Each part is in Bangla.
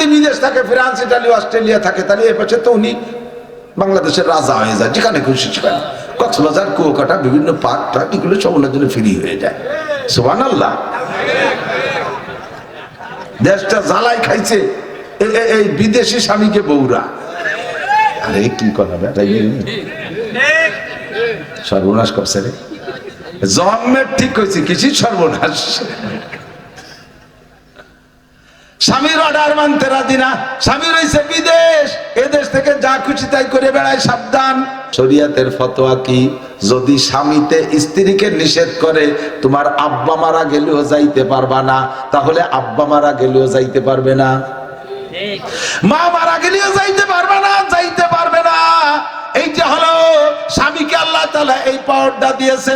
যদি বিদেশ থাকে, ফ্রান্স, ইটালি, অস্ট্রেলিয়া থাকে, তাহলে এ পাশে তো উনি বাংলাদেশের রাজা হয়ে যায়, যেখানে খুশি সেখানে। কক্সবাজার, কুয়াকাটা, বিভিন্ন পার্ক টার্ক এগুলো সব ওনার জন্য ফ্রি হয়ে যায়। সুবহানাল্লাহ। দেশটা জ্বালাই খাইছে এই বিদেশি স্বামীকে বউরা। আরে কি কথা সর্বনাশ করছে রে, জন্মের ঠিক হয়েছে, কিছু সর্বনাশ। স্বামীর অর্ডার মানতে রাজি না, স্বামী রয়েছে বিদেশ, এদেশ থেকে যা খুশি তাই করে বেড়ায়, সাবধান। শরিয়াতের ফতোয়া কি? যদি স্বামীতে স্ত্রীকে নিষেধ করে তোমার আব্বা মারা গেলেও যাইতে পারবা না, তাহলে আব্বা মারা গেলেও যাইতে পারবে না, মা মারা গেলেও যাইতে পারবে না, যাইতে পারবে না। এইটা হলো স্বামীকে আল্লাহ তাআলা এই পাওয়ারটা দিয়েছে,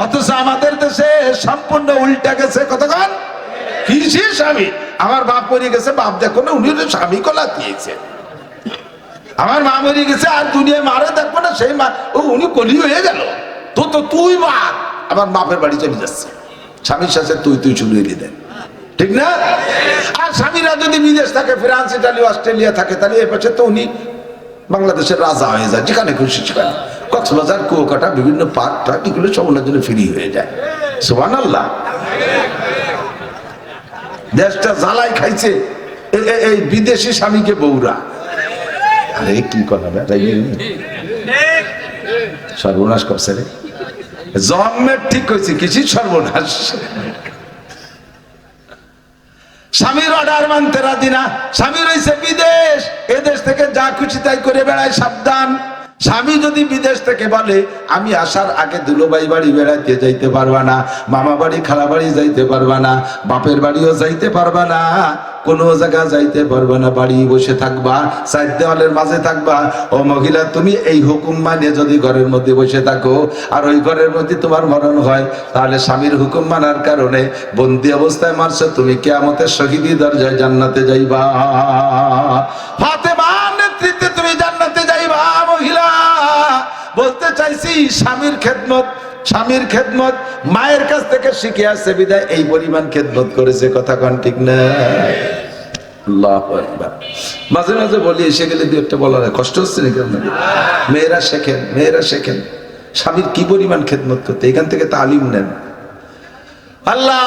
অথচ আমাদের দেশে সম্পূর্ণ উল্টা গেছে। কতক্ষণ কিসে স্বামী? আমার বাপ মরে গেছে, বাপ দেখো না, উনি স্বামী কলা দিয়েছে। আমার মা মরে গেছে, আর দুনিয়ায় মারে দেখবো না, সেই মা উনি কলি হয়ে গেল। তো তুই মা আমার বাপের বাড়ি চলে যাচ্ছে, স্বামীর সাথে তুই শুরু হয়ে দেন, ঠিক না? আর স্বামীরা যদি বিদেশ থাকে, ফ্রান্স, ইটালি, অস্ট্রেলিয়া থাকে, তাহলে এ পাশে তো উনি বাংলাদেশের রাজা হয়ে যায়, যেখানে খুশি সেখানে। কক্সবাজার, কুয়াকাটা, বিভিন্ন পার্ক টার্ক এগুলো সব ওনার জন্য ফ্রি হয়ে যায়। সুবহানাল্লাহ। দেশটা জ্বালাই খাইছে এই বিদেশি স্বামীকে বউরা। আরে কি কথা সর্বনাশ করছে রে, জন্মের ঠিক হয়েছে, কিছু সর্বনাশ। স্বামীর অর্ডার মানতে রাজি না, স্বামী রয়েছে বিদেশ, এদেশ থেকে যা খুশি তাই করে বেড়ায়, সাবধান। স্বামী যদি বিদেশ থেকে বলে আমি আসার আগে দুলোবাই বাড়ি বেড়াইতে যাইতে পারবা না, মামা বাড়ি, খালা বাড়ি যাইতে পারবা না, বাপের বাড়িও যাইতে পারবা না, কোনো জায়গা যাইতে পারবা না, বাড়ি বসে থাকবা, চার দেওয়ালের মাঝে থাকবা। ও মহিলা, তুমি এই হুকুম মানে যদি ঘরের মধ্যে বসে থাকো আর ওই ঘরের মধ্যে তোমার মরণ হয়, তাহলে স্বামীর হুকুম মানার কারণে বন্দি অবস্থায় মারছো, তুমি কিয়ামতের শহীদি দরজায় জান্নাতে যাইবা। ফাতেমার নেতৃত্বে তুমি জান্নাতে যাইবা। মহিলা বলতে চাইছি, স্বামীর খেদমত মায়ের কাছ থেকে শিখে আসছে বিদায় এই পরিমাণ খেদমত করেছে। কথা কোন ঠিক না? আল্লাহু আকবার। মাঝে মাঝে বলি, এসে গেলে দু একটা বলার কষ্ট হচ্ছে নাকি আপনাদের? মেয়েরা শেখেন স্বামীর কি পরিমাণ খেদমত করতে, এখান থেকে তালিম নেন। আল্লাহ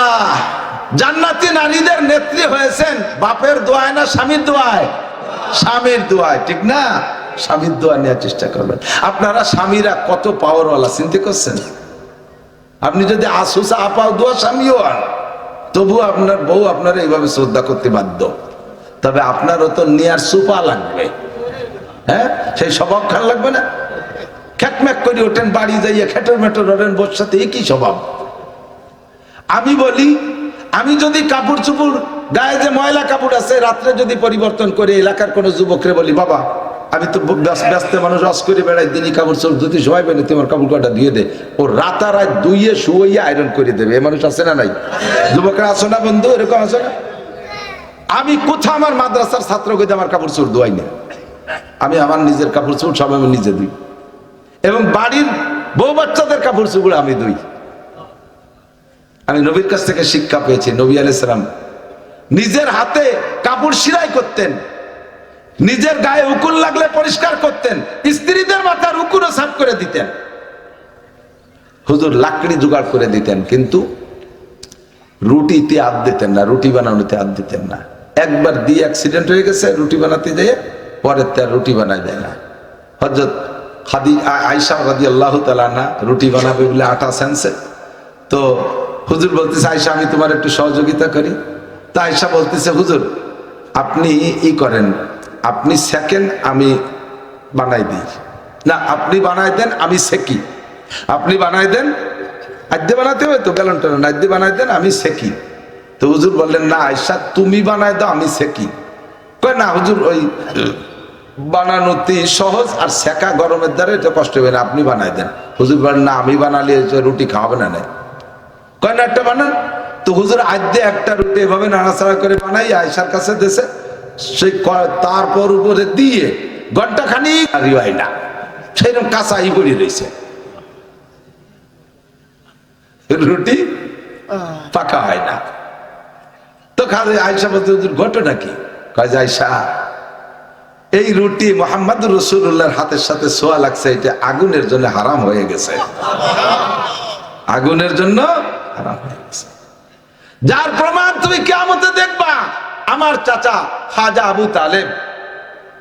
জান্নাতি নারীদের নেত্রী হয়েছেন বাপের দোয়ায় না স্বামীর দোয়ায়? স্বামীর দোয়ায়, ঠিক না? স্বামীর দোয়া নেওয়ার চেষ্টা করবেন। আপনারা স্বামীরা কত পাওয়ারওয়ালা চিন্তা করছেন? আপনি যদি আসুসা আপাও দোয়া স্বামীও হন, তবু আপনার বউ আপনার এইভাবে শ্রদ্ধা করতে বাধ্য। তবে আপনারও তো নেয়ার সুপা লাগবে, হ্যাঁ? সেই স্বভাব খান লাগবে না? খ্যাকম্যাক করে ওঠেন, বাড়ি যাইয়া খেটর মেটর ওঠেন, বসাতে একই স্বভাব। আমি বলি, আমি যদি কাপড় চুপড় গায়ে যে ময়লা কাপড় আছে রাত্রে যদি পরিবর্তন করে এলাকার কোনো যুবকরে বলি, বাবা আমি তো ব্যস্ত মানুষ, রস করে বেড়াই, দিনই কাপড় চোপড় ধুতে সময় পেলে তোমার কাপড় কটা ধুয়ে দে, ও রাতারাত ধুইয়ে শুয়ে আয়রন করে দেবে। এ মানুষ আছে না নাই? যুবকরা আছো না বন্ধু? এরকম আছো না? আমি কোথাও আমার মাদ্রাসার ছাত্র কইতে আমার কাপড় চোপড় ধোয়াই না, আমি আমার নিজের কাপড় চোপড় সব আমি নিজে ধুই, এবং বাড়ির বউ বাচ্চাদের কাপড় চোপড় আমি ধুই। আমি নবীর কাছ থেকে শিক্ষা পেয়েছি। নবী আলাইহিস সালাম নিজের হাতে কাপড় সেলাই করতেন, নিজের গায়ে উকুন লাগলে পরিষ্কার করতেন, স্ত্রীদের মাথার উকুনও সাফ করে দিতেন। হুজুর লাকড়ি জোগাড় করে দিতেন, কিন্তু রুটিতে হাত দিতেন না, রুটি বানানোতে হাত দিতেন না। একবার দিয়ে অ্যাক্সিডেন্ট হয়ে গেছে, রুটি বানাতে যেয়ে পরের তার রুটি বানায় দেয় না। হযরত আয়েশা রাদিয়াল্লাহু তাআলা আনহা রুটি বানাবে বলে আটা সেনছে, তো হুজুর বলতেছে, আয়েশা আমি তোমার একটু সহযোগিতা করি। তা আয়েশা বলতেছে, হুজুর আপনি ই করেন, আপনি সেকেন্ড, আমি বানাই দিই। না, আপনি বানাই দেন, আমি সেকি। আপনি বানাই দেন, আদ্যে বানাতে হবে তো, গ্যালনটা আদ্যে বানাই দেন, আমি সেকি। তো হুজুর বললেন, না আয়েশা তুমি বানাই দাও, আমি সেকি। কয় না হুজুর, ওই বানানোতে সহজ, আর সেকা গরমের দ্বারা এটা কষ্ট হবে না, আপনি বানাই দেন। হুজুর বলেন, না আমি বানালে রুটি খাওয়াবে না। কয় না, একটা বানান। তো হুজুর আদ্যে একটা রুটি এভাবে নাড়াচাড়া করে বানাই আয়েশার কাছে দেশে, সেই তারপর উপরে দিয়ে ঘন্টা খানি হয় না, সেইরকম কাঁচাই পড়ে রয়েছে, রুটি পাকা হয় না। তো খালি আয়েশা বলতে, হুজুর ঘটনা কি? কয় যে আয়েশা, এই রুটি মুহাম্মদুর রাসূলুল্লাহর হাতের সাথে ছোঁয়া লাগছে, এটা আগুনের জন্য হারাম হয়ে গেছে, আগুনের জন্য হারাম হয়ে গেছে। যার প্রমাণ তুমি কিয়ামতে দেখবা। আমার চাচা খাজা আবু তালেব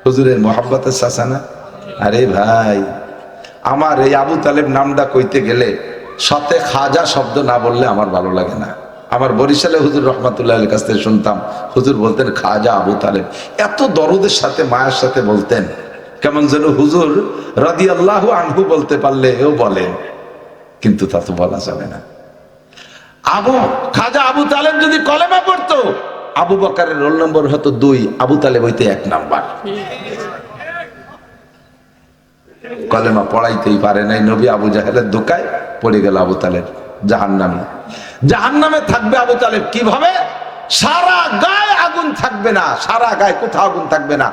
হুজুরের মোহাব্বতের চাচা না? আরে ভাই, আমার এই আবু তালেব নামটা কইতে গেলে সাথে খাজা শব্দ না বললে আমার ভালো লাগে না। আমার বরিশালে হুজুর রহমাতুল্লাহ কাছ থেকে শুনতাম, হুজুর বলতেন খাজা আবু তালেব, এত দরদের সাথে মায়ের সাথে বলতেন, কেমন যেন হুজুর রাদিয়াল্লাহু আনহু বলতে পারলে এও বলেন, কিন্তু তা তো বলা যাবে না। খাজা আবু তালেব যদি কলেমা পড়তো, আবু বকরের রোল নম্বর হতো 2, আবু তালেব হইতে 1 নাম্বার। কলেমা পড়াইতেই পারে নাই নবী, আবু জাহেলের ধোঁকায় পড়ে গেল আবু তালেব জাহান্নামে। জাহান্নামে থাকবে আবু তালেব কিভাবে? সারা গায়ে আগুন থাকবে না, সারা গায়ে কোথাও আগুন থাকবে না,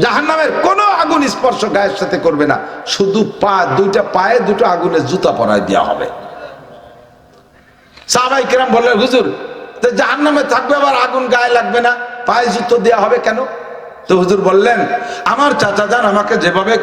জাহান্নামের কোনো আগুন স্পর্শ গায়ের সাথে করবে না, শুধু দুইটা পায়ে দুটো আগুনের জুতা পরায় দেওয়া হবে। সাহাবায়ে কেরাম বললেন, হুজুর তো জাহান্নামে থাকবে আবার আগুন গায়ে লাগবে না, পায়ে জুতো দেওয়া হবে কেন? তো হুজুর বললেন, আমার চাচা জান আমাকে যেভাবে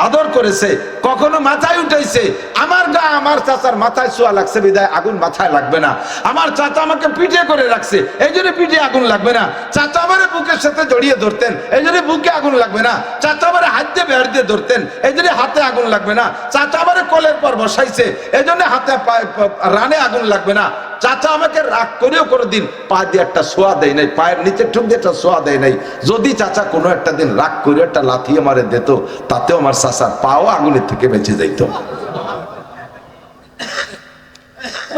আদর করেছে, কখনো মাথায় উঠাইছে, আমার গা আমার চাচার মাথায় ছোঁয়া লাগছে বিদায় আগুন মাথায় লাগবে না। আমার চাচা আমাকে পিঠে করে রাখছে, এই জন্য পিঠে আগুন লাগবে না। চাচা আমারে বুকের সাথে জড়িয়ে ধরতেন, এই জন্য বুকে আগুন লাগবে না। চাচা আমারে হাত দিয়ে বের দিয়ে ধরতেন, এই জন্য হাতে আগুন লাগবে না। চাচা আমারে কোলের পর বসাইছে, এই জন্য হাতে রানে আগুন লাগবে না। চাচা আমাকে রাগ করেও কোনোদিন পা দিয়ে একটা ছোঁয়া দেয় নাই, পায়ের নিচে ঠুক দিয়ে একটা ছোঁয়া দেয় নাই। যদি চাচা কোনো একটা দিন রাগ করে একটা লাথি আমারে দিত, তাতেও আমার চাচার পাও আগুনের থেকে বেঁচে যাইত।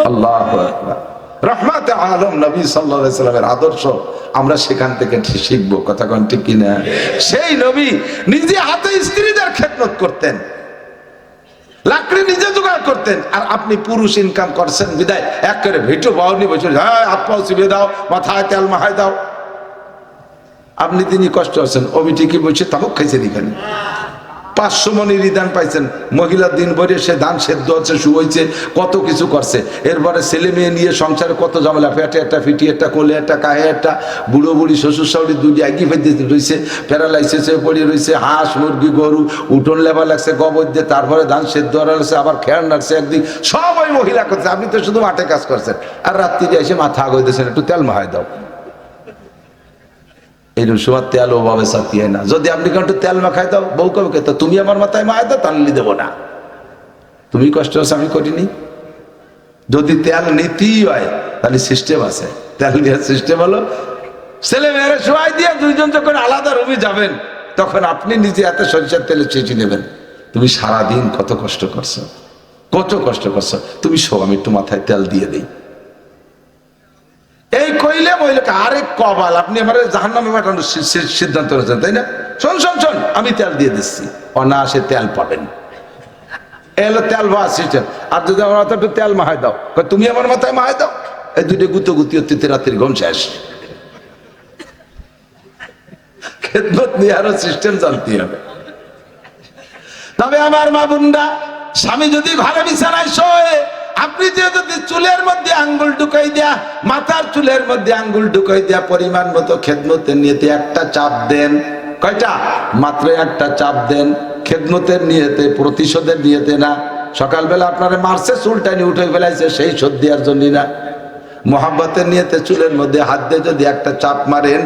আল্লাহু আকবার। রহমাতে আলম নবী সাল্লাল্লাহু আলাইহি সাল্লামের আদর্শ আমরা সেখান থেকে শিখবো, কথা কোন ঠিক কিনা? সেই নবী নিজে হাতে স্ত্রীদের খেদমত করতেন, লাকড়ি নিজে জোগাড় করতেন। আর আপনি পুরুষ ইনকাম করছেন বিদায় এক করে ভিটো বাউনি বসে, হ্যাঁ হাত পাও চিবিয়ে দাও, মাথায় তেল মাহায় দাও। আপনি তিনি কষ্ট আছেন, অবিটি কি বলছে তাবক খাইছেন এখানে 500 মণি রিদান পাইছেন, মহিলার দিন ভরে সে ধান সেদ্ধ হচ্ছে, শুয়েছে, কত কিছু করছে। এরপরে ছেলে মেয়ে নিয়ে সংসারে কত ঝামেলা, পেটে একটা, ফিটি একটা, কোলে একটা, কাহে একটা, বুড়ো বুড়ি শ্বশুর শাশুড়ি দুটি আগি ফেলতে রয়েছে, প্যারালাইসিসে পড়ে রয়েছে, হাঁস মুরগি গরু উঠোন লেবা লাগছে, গোবর দিয়ে, তারপরে ধান সেদ্ধ হওয়া লাগছে, আবার খেয়াল রাখছে একদিন, সব ওই মহিলা করছে। আপনি তো শুধু মাঠে কাজ করছেন, আর রাত্রিতে এসে মাথা আগে দিয়েছেন, একটু তেল মাহায় দাও। এইরকম সময় তেল ওভাবে সাথিয়ে না। যদি আপনি একটু তেল মাখাই দাও, বউ কবে তো তুমি আমার মাথায় মায় দাও, তাহলে দেবো না। তুমি কষ্ট হচ্ছে আমি করিনি। যদি তেল নীতি হয় তাহলে সিস্টেম আছে, তেল দেওয়ার সিস্টেম হলো ছেলে মেয়েরা শোয়াই দিয়ে দুইজন যখন আলাদা রুমে যাবেন, তখন আপনি নিজে এত সরিষার তেলে চেঁচে নেবেন। তুমি সারাদিন কত কষ্ট করছো, কত কষ্ট করছো, তুমি শো, আমি একটু মাথায় তেল দিয়ে দিই। এই কইলে মহিলাকে আরে কবাল, আপনি আমার জাহান্নামে পাঠানোর সিদ্ধান্ত নিয়েছেন, তাই না? শোন শোন শোন, আমি তেল দিয়ে দিচ্ছি, অনায়াসে তেল পাবেন। এলো তেল বা সিস্টেম। আর যদি আমার মাথায় একটু তেল মাহায় দাও, তুমি আমার মাথায় মাহায় দাও, এই দুটো গুতো গুতি হতে রাত্রির ঘুম শেষ। খেদমত নিয়ে আরো সিস্টেম জানতে হবে। তবে আমার মা বোনরা, স্বামী যদি ঘরে বিছানায় শোয়, আপনি যদি চুলের মধ্যে আঙ্গুল ঢুকাই দেয়া, মাথার চুলের মধ্যে আঙ্গুল ঢুকাই দেয়া পরিমাণ মতো খেদমতের নিয়তে একটা চাপ দেন। কয়টা? মাত্র একটা চাপ দেন, খেদমতের নিয়তে, প্রতিশোধের নিয়তে না। সকালবেলা আপনারা মারছে, চুলটা নিয়ে উঠে ফেলাইছে, সেই শোধ দেওয়ার জন্য না। মোহাব্বতের নিয়তে চুলের মধ্যে হাত দিয়ে যদি একটা চাপ মারেন,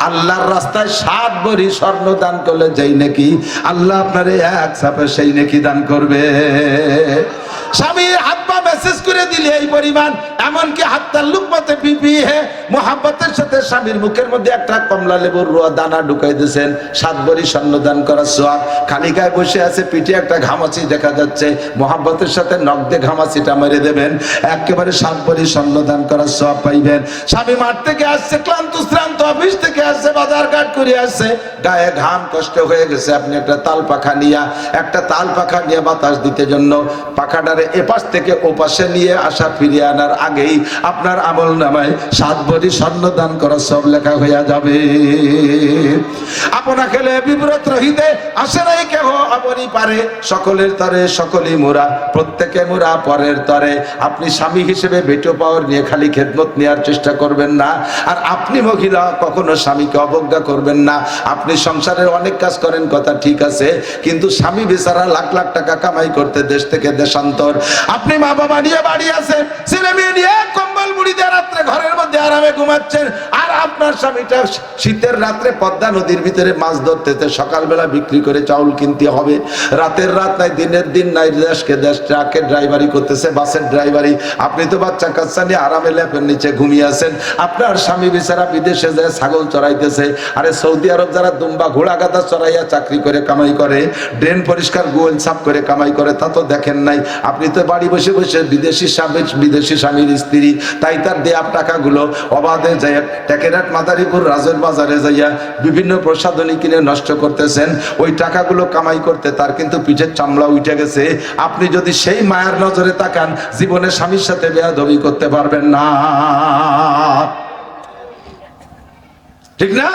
আল্লাহর রাস্তায় 7 ভরি স্বর্ণ দান করলে যেই নাকি আল্লাহ আপনারে এক চাপে সেই নাকি দান করবে। স্বামীর হাত পা মেসেজ করে দিলে এই পরিমাণ, এমনকি হাতটা লুকমাতে পিপিয়ে মোহাব্বতের সাথে স্বামীর মুখের মধ্যে একটা কমলা লেবুর রোয়া দানা ঢুকাই দিয়েছেন, 7 ভরি স্বর্ণ দান করার সওয়াব। খালি গায়ে বসে আছে, পিঠে একটা ঘামাচি দেখা যাচ্ছে, মোহাব্বতের সাথে নখ দিয়ে ঘামাচিটা মেরে দেবেন, একেবারে 7 ভরি স্বর্ণ দান করার সওয়াব পাইবেন। স্বামী মাঠ থেকে আসছে, ক্লান্ত শ্রান্ত, অফিস থেকে আসছে, বাজার ঘাট করে আসছে, গায়ে ঘাম, কষ্ট হয়ে গেছে, আপনি একটা তাল পাখা নিয়ে বাতাস দিতে জন্য পাখাটারে এপাশ থেকে ওপাশে নিয়ে আসা, ফিরিয়ে আনার আগেই আপনার আমল নামায় 7 ভরি স্বর্ণ দান করা সব লেখা হইয়া যাবে। আপনা খেলে বিব্রত রহিতে আসে নাই কেহ আপনি পারে, সকলের তরে সকলেই মোরা, প্রত্যেকে মোরা পরের তরে। আপনি স্বামী হিসেবে বেটো পাওয়ার নিয়ে খালি খেদমত নেওয়ার চেষ্টা করবেন না। আর আপনি মহিলা কখনো স্বামীকে অবজ্ঞা করবেন না। আপনি সংসারের অনেক কাজ করেন, কথা ঠিক আছে, কিন্তু স্বামী বেচারা লাখ লাখ টাকা কামাই করতে দেশ থেকে দেশান্তর। আপনি মা বাবা নিয়ে বাড়ি আছেন, ছেলে মেয়ে নিয়ে কম্বল মুড়ি দিয়ে রাত্রে ঘরের মধ্যে আরামে ঘুমাচ্ছেন, আর আপনার স্বামীটা শীতের রাত্রে পদ্মা নদীর ভিতরে মাছ ধরতেছে, সকালবেলা বিক্রি করে চাউল কিনতে হবে, রাতের রাত নাই দিনের দিন নাই, দেশকে দেশ, ট্রাকের ড্রাইভারি করতেছে, বাসের ড্রাইভারি। আপনি তো বাচ্চা কাচ্চা নিয়ে আরামে ল্যাপের নিচে ঘুমিয়ে আছেন। আপনার স্বামী বেচারা বিদেশে যায় ছাগল চড়াইতেছে, আরে সৌদি আরব যারা দুম্বা ঘোড়া গাদা চড়াইয়া চাকরি করে কামাই করে, ড্রেন পরিষ্কার গোল সাফ করে কামাই করে, তা তো দেখেন নাই। আপনি তো বাড়ি বসে বসে বিদেশি স্বামীর স্ত্রী, তাই তার দেয়া টাকাগুলো অবাধে যায় টেকেরাট মাদারীপুর রাজের বাজারে যাইয়া বিভিন্ন প্রসাধনী কিনে নষ্ট করতেছেন। ওই টাকাগুলো কামাই করতে তার কিন্তু পিঠের চামড়া উঠে গেছে। আপনি যদি সেই মায়ার নজরে তাকান, জীবনে স্বামীর সাথে বেয়াদবি করতে পারবেন না, ঠিক না?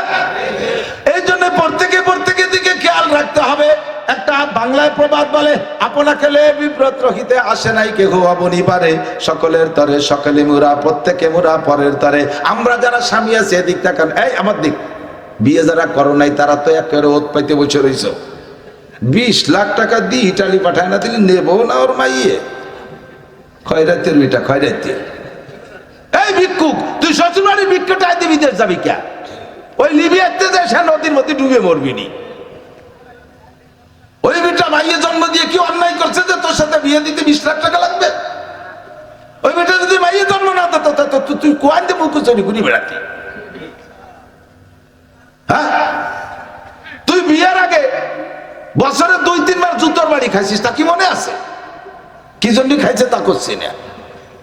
এই জন্য প্রত্যেকে দিকে খেয়াল রাখতে হবে। একটা বাংলায় প্রবাদ বলে, আপনাকে লে বিব্রত রহিতে আসে নাই কেহ অবনি পারে, সকলের তরে সকলে মুরা, প্রত্যেকে মুরা পরের তরে। আমরা যারা স্বামী আছি এদিক তাকান, এই আমার দিক, বিয়ে যারা করো নাই তারা তো একেবারে ওত পাইতে বসে রয়েছ। 20 লাখ টাকা দিয়ে ইটালি পাঠায় না দিলে নেবো না ওর মাইয়ে, খয়রাতের বিটা খয়রাতে। এই ভিক্ষুক, তুই শ্বশুরবাড়ি ভিক্ষুটাই দিয়ে বিদেশ যাবি কে? ওই লিবিয়াতে যে সে নদীর মধ্যে ডুবে মরবি নি। ওই বেটা মাইয়ে জন্ম দিয়ে কি অন্যায় করছে যে তোর সাথে বিয়ে দিতে 20 লাখ টাকা লাগবে? ওই বেটা যদি মাইয়ে জন্ম না দিত তুই কোয়ান দিয়ে মুখ চুরি ঘুরি বেড়াতি? হ্যাঁ, তুই বিয়ের আগে বছরে 2-3 বার জুতোর বাড়ি খাইছিস, তা কি মনে আছে? কি জন্য খাইছে তা করছি না,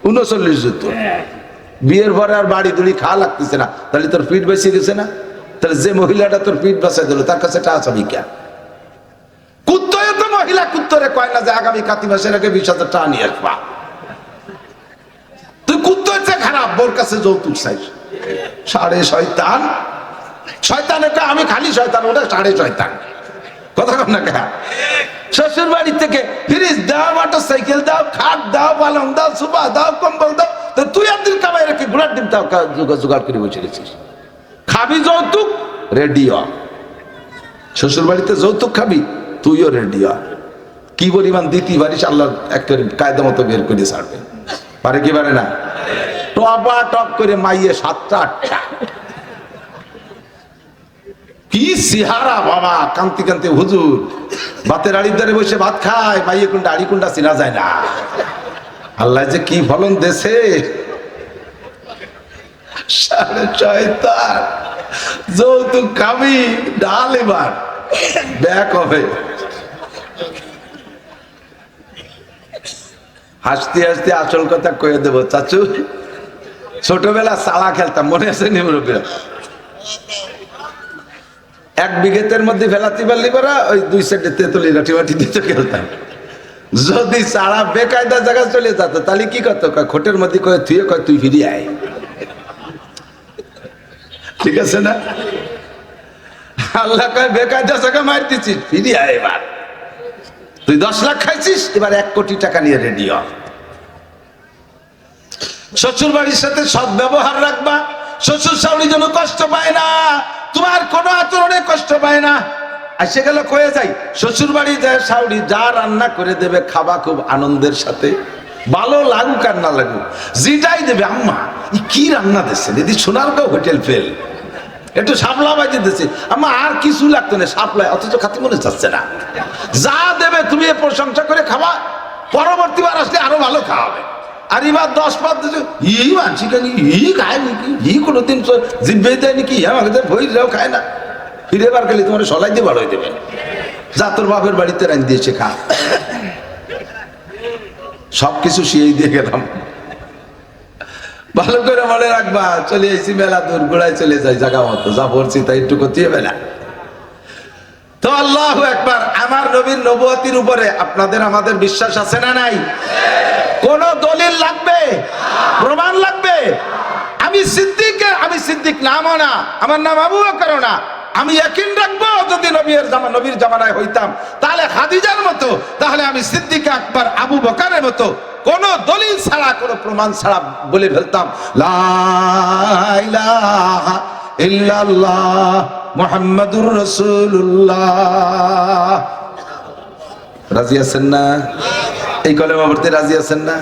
39 জুতো। বিয়ের পরে আর বাড়ি দুড়ি খাওয়া লাগতেছে না, তাহলে তোর পিঠ বেঁচে গেছে না? তাহলে যে মহিলাটা তোর পিঠ বাঁচাই দিল তার কাছে টাকা চাবি কে? কুত্তরে তো মহিলা কুত্তরে কয় না যে আগামী কাতি মাসের আগে 20,000 টাকা নিয়ে আসবা। তুই কুত্তর চেয়ে খারাপ, বোর কাছে যৌতুক চাইছ। সাড়ে শয়তান, শয়তানের আমি খালি শয়তান, ওটা সাড়ে শয়তান। কথা কর না কে? শ্বশুর বাড়ি থেকে ফ্রিজ দাও, মোটর সাইকেল দাও, খাট দাও, পালং দাও, সুপা দাও, কম্বল দাও, তো তুই একদিন কামাই রেখে ঘোড়ার ডিম দাও জোগাড় করে বসে গেছিস। খাবি যৌতুক, রেডিও। শ্বশুর বাড়িতে যৌতুক খাবি, তুইও রেডিও। কি পরিমাণ দিতে পারিস আল্লাহ একটা কায়দা মতো বের করে ছাড়বে। পারে কি পারে না? টপা টপ করে মাইয়ে 7টা 8টা। কি সিহারা বাবা, কান্তি কান্তি হুজুর ভাতের আড়ির ধারে বসে ভাত খায়, মাইয়ে কোনটা আড়ি কোনটা চেনা যায় না। আল্লাহ যে কি ফলন দেশে, সাড়ে শয়তান। যৌতুক খাবি, ডাল এবার ব্যাক হবে। হাসতে হাসতে আসল কথা কয়ে দেবো চাচু, ছোটবেলা চালা খেলতাম, মনে আছে নিমরুপে? 1 বিঘেতের মধ্যে ফেলাতে পারলি পারা, ওই 2 সাইডে তেতুলি লাঠি মাটি দিতে খেলতাম। যদি চারা বেকায়দা জায়গা চলে যেত তাহলে কি করতো, খোটের মধ্যে কয়ে থুয়ে কয় তুই ফিরিয়ে আয়। ঠিক আছে না? আল্লাহ কয় বেকায়দা জায়গা মার দিচ্ছিস, ফিরিয়ে আয় এবার। তুই 10 লাখ খাইছিস, এবার 1 কোটি টাকা নিয়ে রেডি হ। শ্বশুর বাড়ির সাথে সৎ ব্যবহার রাখবা, শ্বশুর শাশুড়ি যেন কষ্ট পায় না, তোমার কোনো আচরণে কষ্ট পায় না। আসে গেল কয়ে যাই, শ্বশুর বাড়ি যায় শাশুড়ি যা রান্না করে দেবে খাবা খুব আনন্দের সাথে, ভালো লাগুক আর না লাগুক, যেটাই দেবে আম্মা কি রান্না দিচ্ছে দিদি, সোনারগাঁও হোটেল ফেল, একটু শাপলা বাজি দিচ্ছে আম্মা, আর কিছু লাগতো না শাপলায়, অথচ খাতে মনে চাচ্ছে না। যা দেবে তুমি এ প্রশংসা করে খাবা, পরবর্তীবার আসলে আরো ভালো খাওয়াবে। আর এবার 10 পাত ই মানছি কেন, ই খায় নাকি, ই কোনোদিন জিভে দেয় নাকি, আমাকে ভইরাও খায় না, ফিরে বার গেলে তোমার সলাই দিয়ে বাড়াই দেবে, যা তোর বাপের বাড়িতে রান দিয়েছে খা। সবকিছু শিয়েই দিয়ে গেলাম। ভালো করে মনে রাখবা, চলে এসি মেলা দূর গোড়ায় চলে যাই জায়গা মতো, যা পড়ছি তাই একটু করতে হবে না। তো আল্লাহু আকবার, আমার নবীর নবুয়তির উপরে আপনাদের আমাদের বিশ্বাস আছে না নাই? কোন দলিল লাগবে, প্রমাণ লাগবে? আমি সিদ্দিক নামও না, আমার নাম আবু বকর না, আমি ইয়াকিন রাখবো যদি নবীর জামানায় হইতাম তাহলে খাদিজার মতো, তাহলে আমি সিদ্দিক আকবর আবু বকরের মতো কোন দলিল ছাড়া, কোন প্রমাণ ছাড়া বলে ফেলতাম লা ইলাহা ইল্লাল্লাহ মুহাম্মাদুর রাসূলুল্লাহ। রাজি আছেন না? এই কলেমা পড়তে রাজি আছেন না?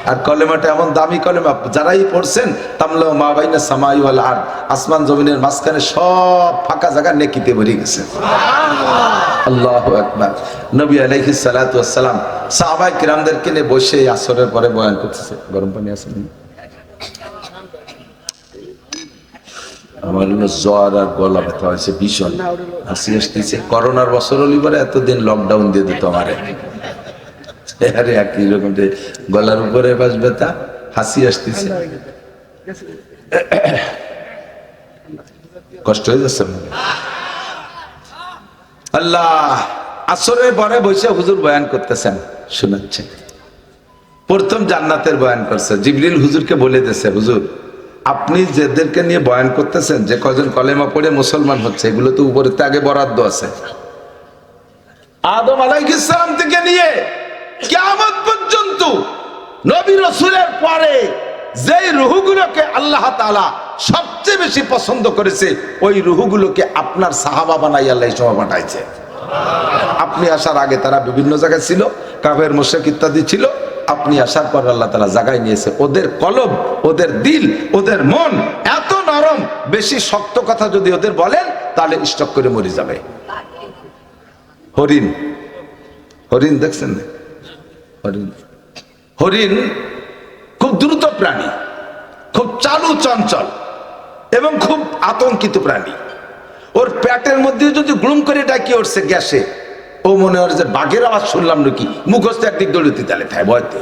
আর কলেমাটা এমন দামি কলেমা, যারাই পড়ছেন তামলা মা বাইনা সামাই ওয়াল আরদ, আসমান জমিনের মাঝখানে সব ফাঁকা জায়গা নেকিতে ভরে গেছে। আল্লাহু আকবার। নবী আলাইহিস সালাতু ওয়াস সালাম সাহাবায়ে কিরামদেরকে নিয়ে বসে আসরের পরে বয়ান করতেছে। গরম পানি আছে? আমার জ্বর আর গলা ব্যথা হয়েছে ভীষণ, হাসি আসতেছে। করোনার বছর হলি পরে এতদিন লকডাউন দিয়ে দিত আমারে, আরে একই রকম গলার উপরে বাস ব্যথা, হাসি আসতেছে, কষ্ট হয়ে যাচ্ছে। আল্লাহ আসরের পরে বসে হুজুর বয়ান করতেছেন, শোনাচ্ছেন। প্রথম জান্নাতের বয়ান করছে। জিবরিল হুজুরকে বলে দিয়েছে, হুজুর আপনি যাদেরকে নিয়ে বয়ান করতেছেন, যে কয়জন কলেমা পড়ে মুসলমান হচ্ছে, এগুলো তো উপরে আগে বরাদ্দ আছে। আদম আলাইহিস সালাম থেকে নিয়ে কিয়ামত পর্যন্ত নবী রাসূলের পরে যেই রূহগুলোকে আল্লাহ তাআলা সবচেয়ে বেশি পছন্দ করেছে, ওই রূহগুলোকে আপনার সাহাবা বানাই আল্লাহ সময় পাঠাইছে। আপনি আসার আগে তারা বিভিন্ন জায়গায় ছিল, কাফের মুশরিক ইত্যাদি ছিল। আপনি আসার পর আল্লাহ তাআলা জায়গায় নিয়েছে। ওদের কলব, ওদের দিল, ওদের মন এত নরম, বেশি শক্ত কথা যদি ওদের বলেন তাহলে স্টক করে মরে যাবে। হরিণ, হরিণ দেখছেন না? হরিণ, হরিণ খুব দ্রুত প্রাণী, খুব চালু চঞ্চল এবং খুব আতঙ্কিত প্রাণী। ওর পেটের মধ্যে যদি গ্লুম করে ডাকিয়ে উঠছে গ্যাসে, ও মনে হয় যে বাঘের আওয়াজ শুনলাম নাকি, মুখস্থ একদিক দৌড়তে তালে থাকে ভয়তে।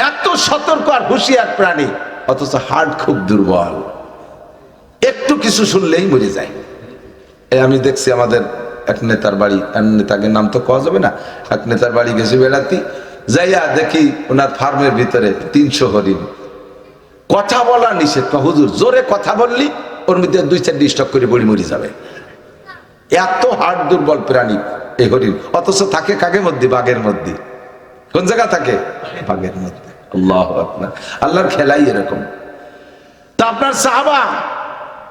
এত সতর্ক আর হুঁশিয়ার প্রাণী, অথচ হার্ট খুব দুর্বল, একটু কিছু শুনলেই মরে যায়। আমি দেখছি আমাদের এক নেতার বাড়ি, নেতাকে নাম তো কওয়া যাবে না, এক নেতার বাড়ি গেছি বেড়াতে, যাইয়া দেখি ওনার ফার্মের ভিতরে 300 হরিণ। কথা বলা নিষেধ, হুজুর জোরে কথা বললি ওর মধ্যে 2-4 স্টক করে বড়ি মরি যাবে। এত হার্ট দুর্বল প্রাণী এই হরিণ, অথচ থাকে কাকের মধ্যে? বাঘের মধ্যে। কোন জায়গা থাকে? বাঘের মধ্যে। আল্লাহু আকবার। আল্লাহর খেলাই এরকম। তা আপনার সাহাবা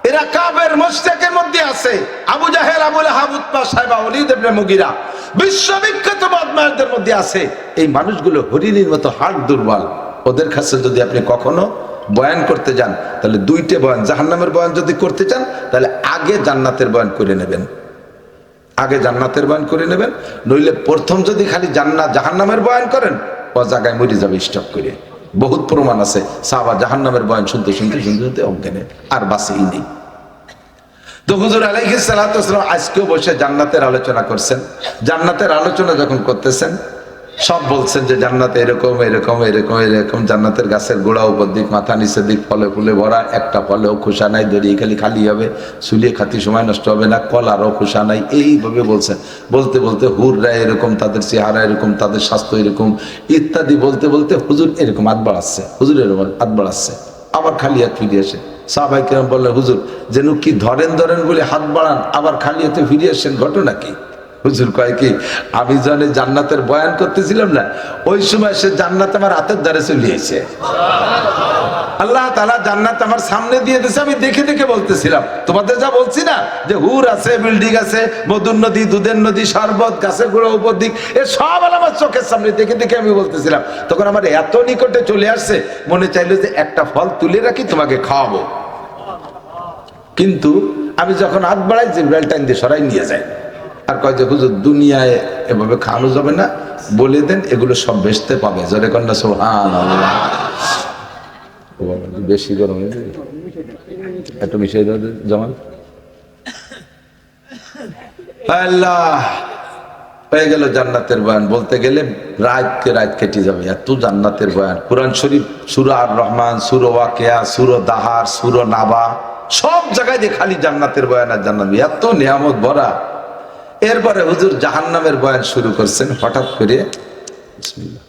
এরা কাফের মুশরিকের মধ্যে আছে। আবু জাহেল, আবু লাহাব, উতবা, সাইবা, ওলীদ ইবনে মুগীরা বিশ্ববিখ্যাত বদমাশদের মধ্যে আছে। এই মানুষগুলো হরিণের মতো হার্ট দুর্বল। ওদের কাছে যদি আপনি কখনো বয়ান করতে যান, তাহলে 2টে বয়ান, জাহান্নামের বয়ান যদি করতে চান তাহলে আগে জান্নাতের বয়ান করে নেবেন, আগে জান্নাতের বয়ান করে নেবেন। নইলে প্রথম যদি খালি জাহান্নামের বয়ান করেন, ও জায়গায় মরে যাবে স্টক করে। বহুত প্রমাণ আছে, সাহাবা জাহান্নামের বয়ান শুনতে শুনতে শুনতে শুনতে অজ্ঞানে আর বাঁচেই নেই। তো হুজুর আলাইহিস সালাতু ওয়াস সালাম আজকেও বসে জান্নাতের আলোচনা করছেন। জান্নাতের আলোচনা যখন করতেছেন, সব বলছেন যে জান্নাতে এরকম এরকম এরকম এরকম, জান্নাতের গাছের গোড়া উপর দিক, মাথা নিচের দিক ফলে ফুলে ভরা, একটা ফলেও খোসা নাই, দড়িয়ে খালি খালি হবে, সুলিয়ে খাতি সময় নষ্ট হবে না, কলারও খোসা নাই। এইভাবে বলছেন। বলতে বলতে হুররা এরকম, তাদের চেহারা এরকম, তাদের স্বাস্থ্য এরকম ইত্যাদি বলতে বলতে হুজুর এরকম হাত বাড়াচ্ছে, হুজুর এরকম হাত বাড়াচ্ছে, আবার খালি হাত ফিরে আসে। সাহাবায়ে কেরাম বললেন, হুজুর যেন কি ধরেন ধরেন বলে হাত বাড়ান, আবার খালি হাতে ফিরে আসেন, ঘটনা কি? হুজুর কয় কি, আমি জানি জান্নাতের বয়ান করতেছিলাম না, ওই সময় সে জান্নাত আমার হাতের দ্বারে চলে এসেছে। আল্লাহ তাআলা জান্নাত আমার সামনে দিয়ে দিয়েছে, আমি দেখে দেখে বলতেছিলাম। তোমাদের যা বলছি না যে হুর আছে, বিল্ডিং আছে, মধুর নদী, দুধের নদী, শরবত, গাছের গোড়া উপর দিক, এ সব আমার চোখের সামনে দেখে দেখে আমি বলতেছিলাম। তখন আমার এত নিকটে চলে আসছে, মনে চাইলো যে একটা ফল তুলে রাখি, তোমাকে খাওয়াবো। কিন্তু আমি যখন হাত বাড়াই, জিব্রাইল টাইম দিয়ে সরাই নিয়ে যায় আর কয় যে হুজুর দুনিয়ায় এভাবে খাওয়ানো যাবে না, বলে দেন এগুলো সব বেচতে পাবে। জোরে কন্যা সুবহানাল্লাহ। বেশি গরম একটু মিশিয়ে দাও জামাল। আল্লাহ, হয়ে গেল জান্নাতের বয়ান। বলতে গেলে রাতকে রাত কেটে যাবে, এত জান্নাতের বয়ান। কুরআন শরীফ সূরা আর রহমান, সূরা ওয়াকিয়া, সূরা দাহার, সূরা নাবা, সব জায়গায় যে খালি জান্নাতের বয়ান আর জান্নাত, এত নিয়ামত ভরা। এরপরে হুজুর জাহান্নামের বয়ান শুরু করছেন হঠাৎ করে। বিসমিল্লাহ।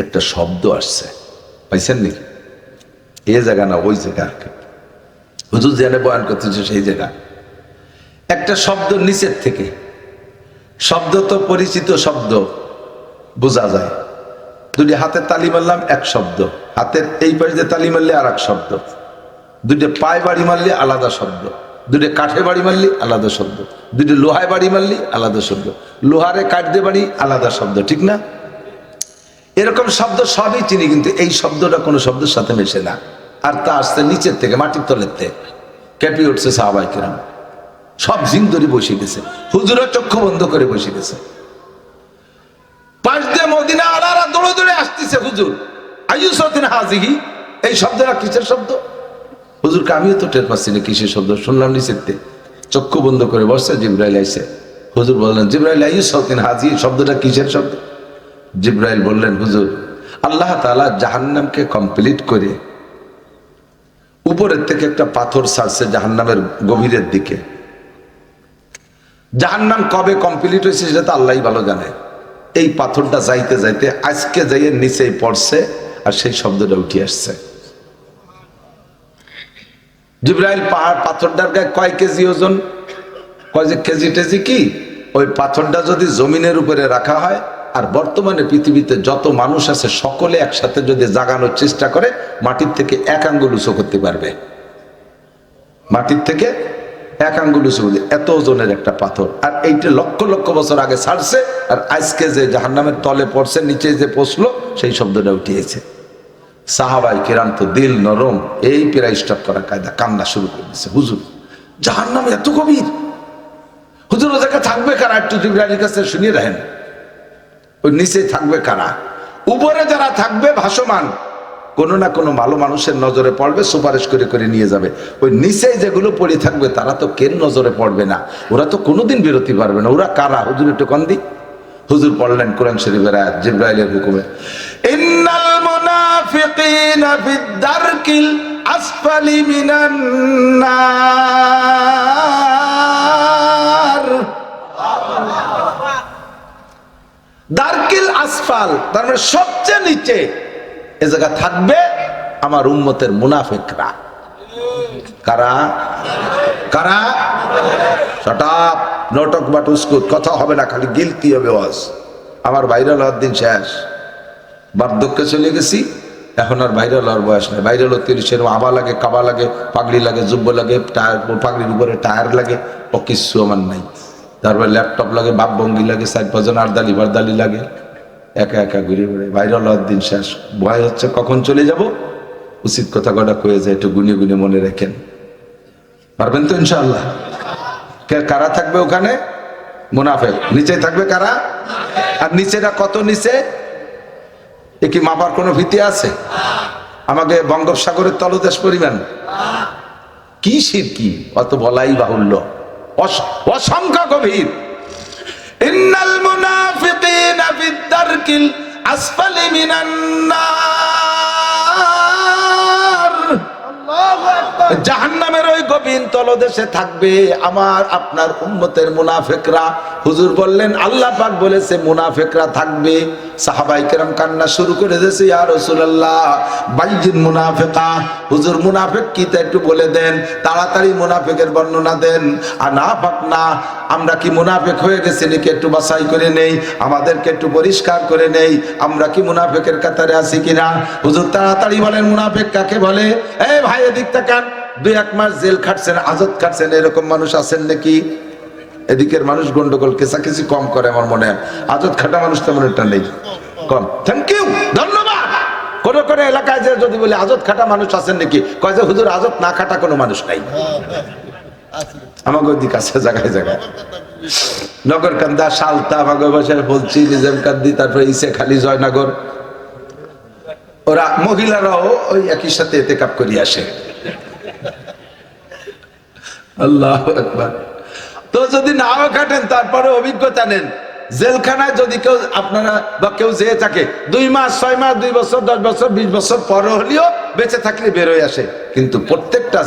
একটা শব্দ আসছে, পাইছেন নি? এ জায়গা না ওই জায়গা, হুজুর জেনে বয়ান করতেছে সেই জায়গা। একটা শব্দ নিচের থেকে, শব্দ তো পরিচিত শব্দ, বোঝা যায়। দুটি হাতের তালি মারলাম এক শব্দ, হাতের এই পাশে দিয়ে তালি মারলে আর এক শব্দ, দুটো পায়ে বাড়ি মারলে আলাদা শব্দ, দুটো কাঠে বাড়ি মারলি আলাদা শব্দ, দুটো লোহায় বাড়ি মারলি আলাদা শব্দ, লোহারে কাঠ দিয়ে বাড়ি আলাদা শব্দ, ঠিক না? এরকম শব্দ সবই চিনি, কিন্তু এই শব্দটা কোনো শব্দের সাথে মেশে না। আর তা আসছে নিচের থেকে, মাটির তলের থেকে, কেঁপে উঠছে সাহাবায়ে কেরাম, সব জিন ধরে বসে গেছে, হুজুরের চক্ষু বন্ধ করে বসে গেছে। পাশ দিয়ে মদিনা আলারা দৌড়ে দৌড়ে আসতেছে, হুজুর আইয়ুসাতিন হাজিহি, এই শব্দটা কিসের শব্দ? হুজুরকে আমিও তো টের পাচ্ছি না কিসের শব্দ, শুনলাম নিচের থেকে, চক্ষু বন্ধ করে বসছে। জিবরাইল আইছে, হুজুর বললেন জিবরাইল আইয়ুসাতিন হাজিহি, শব্দটা কিসের শব্দ? জিবরাইল বললেন, হুজুর আল্লাহ তাআলা জাহান্নামকে কমপ্লিট করে উপরের থেকে একটা পাথর ছাড়ছে জাহান্নামের গভীরের দিকে। জাহান্নাম কবে কমপ্লিট হয়েছে সেটা তো আল্লাহই ভালো জানে। এই পাথরটা যাইতে যাইতে আজকে যাইয়ে নিচেই পড়ছে, আর সেই শব্দটা উঠে আসছে। জিবরাইল পাথরটার গায়ে কয় কেজি ওজন, কয় যে কেজি টেজি কি, ওই পাথরটা যদি জমিনের উপরে রাখা হয় আর বর্তমানে পৃথিবীতে যত মানুষ আছে সকলে একসাথে যদি জাগানোর চেষ্টা করে, মাটির থেকে এক আঙ্গুল উঁচু করতে পারবে, মাটির থেকে এক আঙ্গুল উঁচু, এত ওজনের একটা পাথর। আর এইটা লক্ষ লক্ষ বছর আগে ছাড়ছে, আর আজকে যে জাহান্নামের তলে পড়ছে, নিচে যে পৌঁছলো, সেই শব্দটা উঠিয়েছে। সাহাবায়ে কেরাম তো দিল নরম, এই প্রায় স্টপ করা কায়দা, কান্না শুরু করে দিচ্ছে, হুজুর জাহান্নাম এত গভীর, হুজুর ও জায়গা থাকবে কারা? একটু জিবরাইলের কাছে শুনিয়ে রাখেন, ওই নিচে থাকবে কারা? উপরে যারা থাকবে ভাসমান, কোনো না কোনো ভালো মানুষের নজরে পড়বে, সুপারিশ করে করে নিয়ে যাবে। ওই নিচে যেগুলো পড়ে থাকবে তারা তো কেন নজরে পড়বে না, ওরা তো কোনোদিন বিরতি পারবে না। ওরা কারা? হুজুর একটু কন্দি। হুজুর পড়লেন কোরআন শরীফের আয়াত, জিবরাইলের হুকুমে, ইন্নাল মুনাফিকিনা ফিদ দারকিল আসফালি মিনান নার। দারকিল আসফাল, তার মানে সবচেয়ে নিচে এ জায়গা থাকবে আমার উম্মতের মুনাফিকরা। কারা? কারা? শাট আপ, নটক বাটুস্কুত, কথা হবে না, খালি গিলতি হবে ওয়াজ। আমার ভাইরাল হওয়ার দিন শেষ, বার্ধক্যে চলে গেছি, এখন আর ভাইরাল হওয়ার বয়স নেই। ভাইরাল হতে সেরকম আবা লাগে, কাবা লাগে, পাগড়ি লাগে, জুব্ব লাগে, টায়ার, পাগড়ির উপরে টায়ার লাগে, ও কিচ্ছু আমার নাই। তারপরে ল্যাপটপ লাগে, বাপ ভঙ্গি লাগে, 4-5 জন আরদালি বারদালি লাগে, একা একা ঘুরে ঘুরে। ভাইরাল হওয়ার দিন শেষ, ভয় হচ্ছে কখন চলে যাব। উচিত কথা কটা কয়ে যায়, একটু গুনে গুনে মনে রাখেন, পারবেন তো ইনশাআল্লাহ? কারা থাকবে ওখানে? মুনাফিক। নিচে থাকবে কারা? আর নিচেটা কত নিচে, এ কি মাপার কোনো ভীতি আছে? আমাকে বঙ্গোপসাগরের তলদেশ পরিমাণ কি শিরকি, অত বলাই বাহুল্য, অসংখ্য গভীর। ইন্নাল মুনাফিকিনা ফিদ দারকিল আসফালি মিনান নার। আল্লাহু আকবার। জাহান্নামের ওই গভীর তলদেশে থাকবে আমার আপনার উম্মতের মুনাফিকরা। হুজুর বললেন আল্লাহ পাক বলেছে মুনাফিকরা থাকবে। সাহাবায়ে কেরাম কান্না শুরু করে দিয়েছে, ইয়া রাসূলুল্লাহ বাইয়িন মুনাফিকা, হুজুর মুনাফিক কি তা একটু বলে দেন, তাড়াতাড়ি মুনাফিকের বর্ণনা দেন। আনাফাকনা, আমরা কি মুনাফিক হয়ে গেছি নাকি, একটু বাছাই করে নেই, আমাদেরকে একটু পরিষ্কার করে নেই, আমরা কি মুনাফিকের কাতারে আছি কিনা। হুজুর তাড়াতাড়ি বলেন মুনাফিক কাকে বলে। এই ভাই এদিক তাকান, 2-1 মাস জেল খাটছেন, আজত খাটছেন, এরকম মানুষ আছেন নাকি? এদিকের মানুষ গন্ডগোল কেসাকেসি কম করে আমার মনে হয়, আজত খাটা মানুষ তেমন একটা নেই, কম। থ্যাংক ইউ, ধন্যবাদ। কোন কোন এলাকায় যে যদি বলে আজত খাটা মানুষ আছেন নাকি, কয় যে হুজুর আজত না খাটা কোনো মানুষ নাই। আমাকে ওদিক আছে জায়গায় জায়গায়, নগরকান্দা, সালতা, আমাকে বাসায় বলছি, নিজামকান্দি, তারপরে ইসে খালি, জয়নগর, ওরা মহিলারাও ওই একই সাথে এতেকাপ করি আসে। আল্লাহু আকবার। তো যদি নাও কাটেন তারপরে অভিজ্ঞতা নেন, জেলখানায় যদি কেউ আপনারা বা কেউ যেয়ে থাকে 2 মাস, 6 মাস, 2 বছর, 10 বছর, 20 বছর পরে হলেও বেঁচে থাকলে বেরোয় আসে। কিন্তু প্রত্যেকটা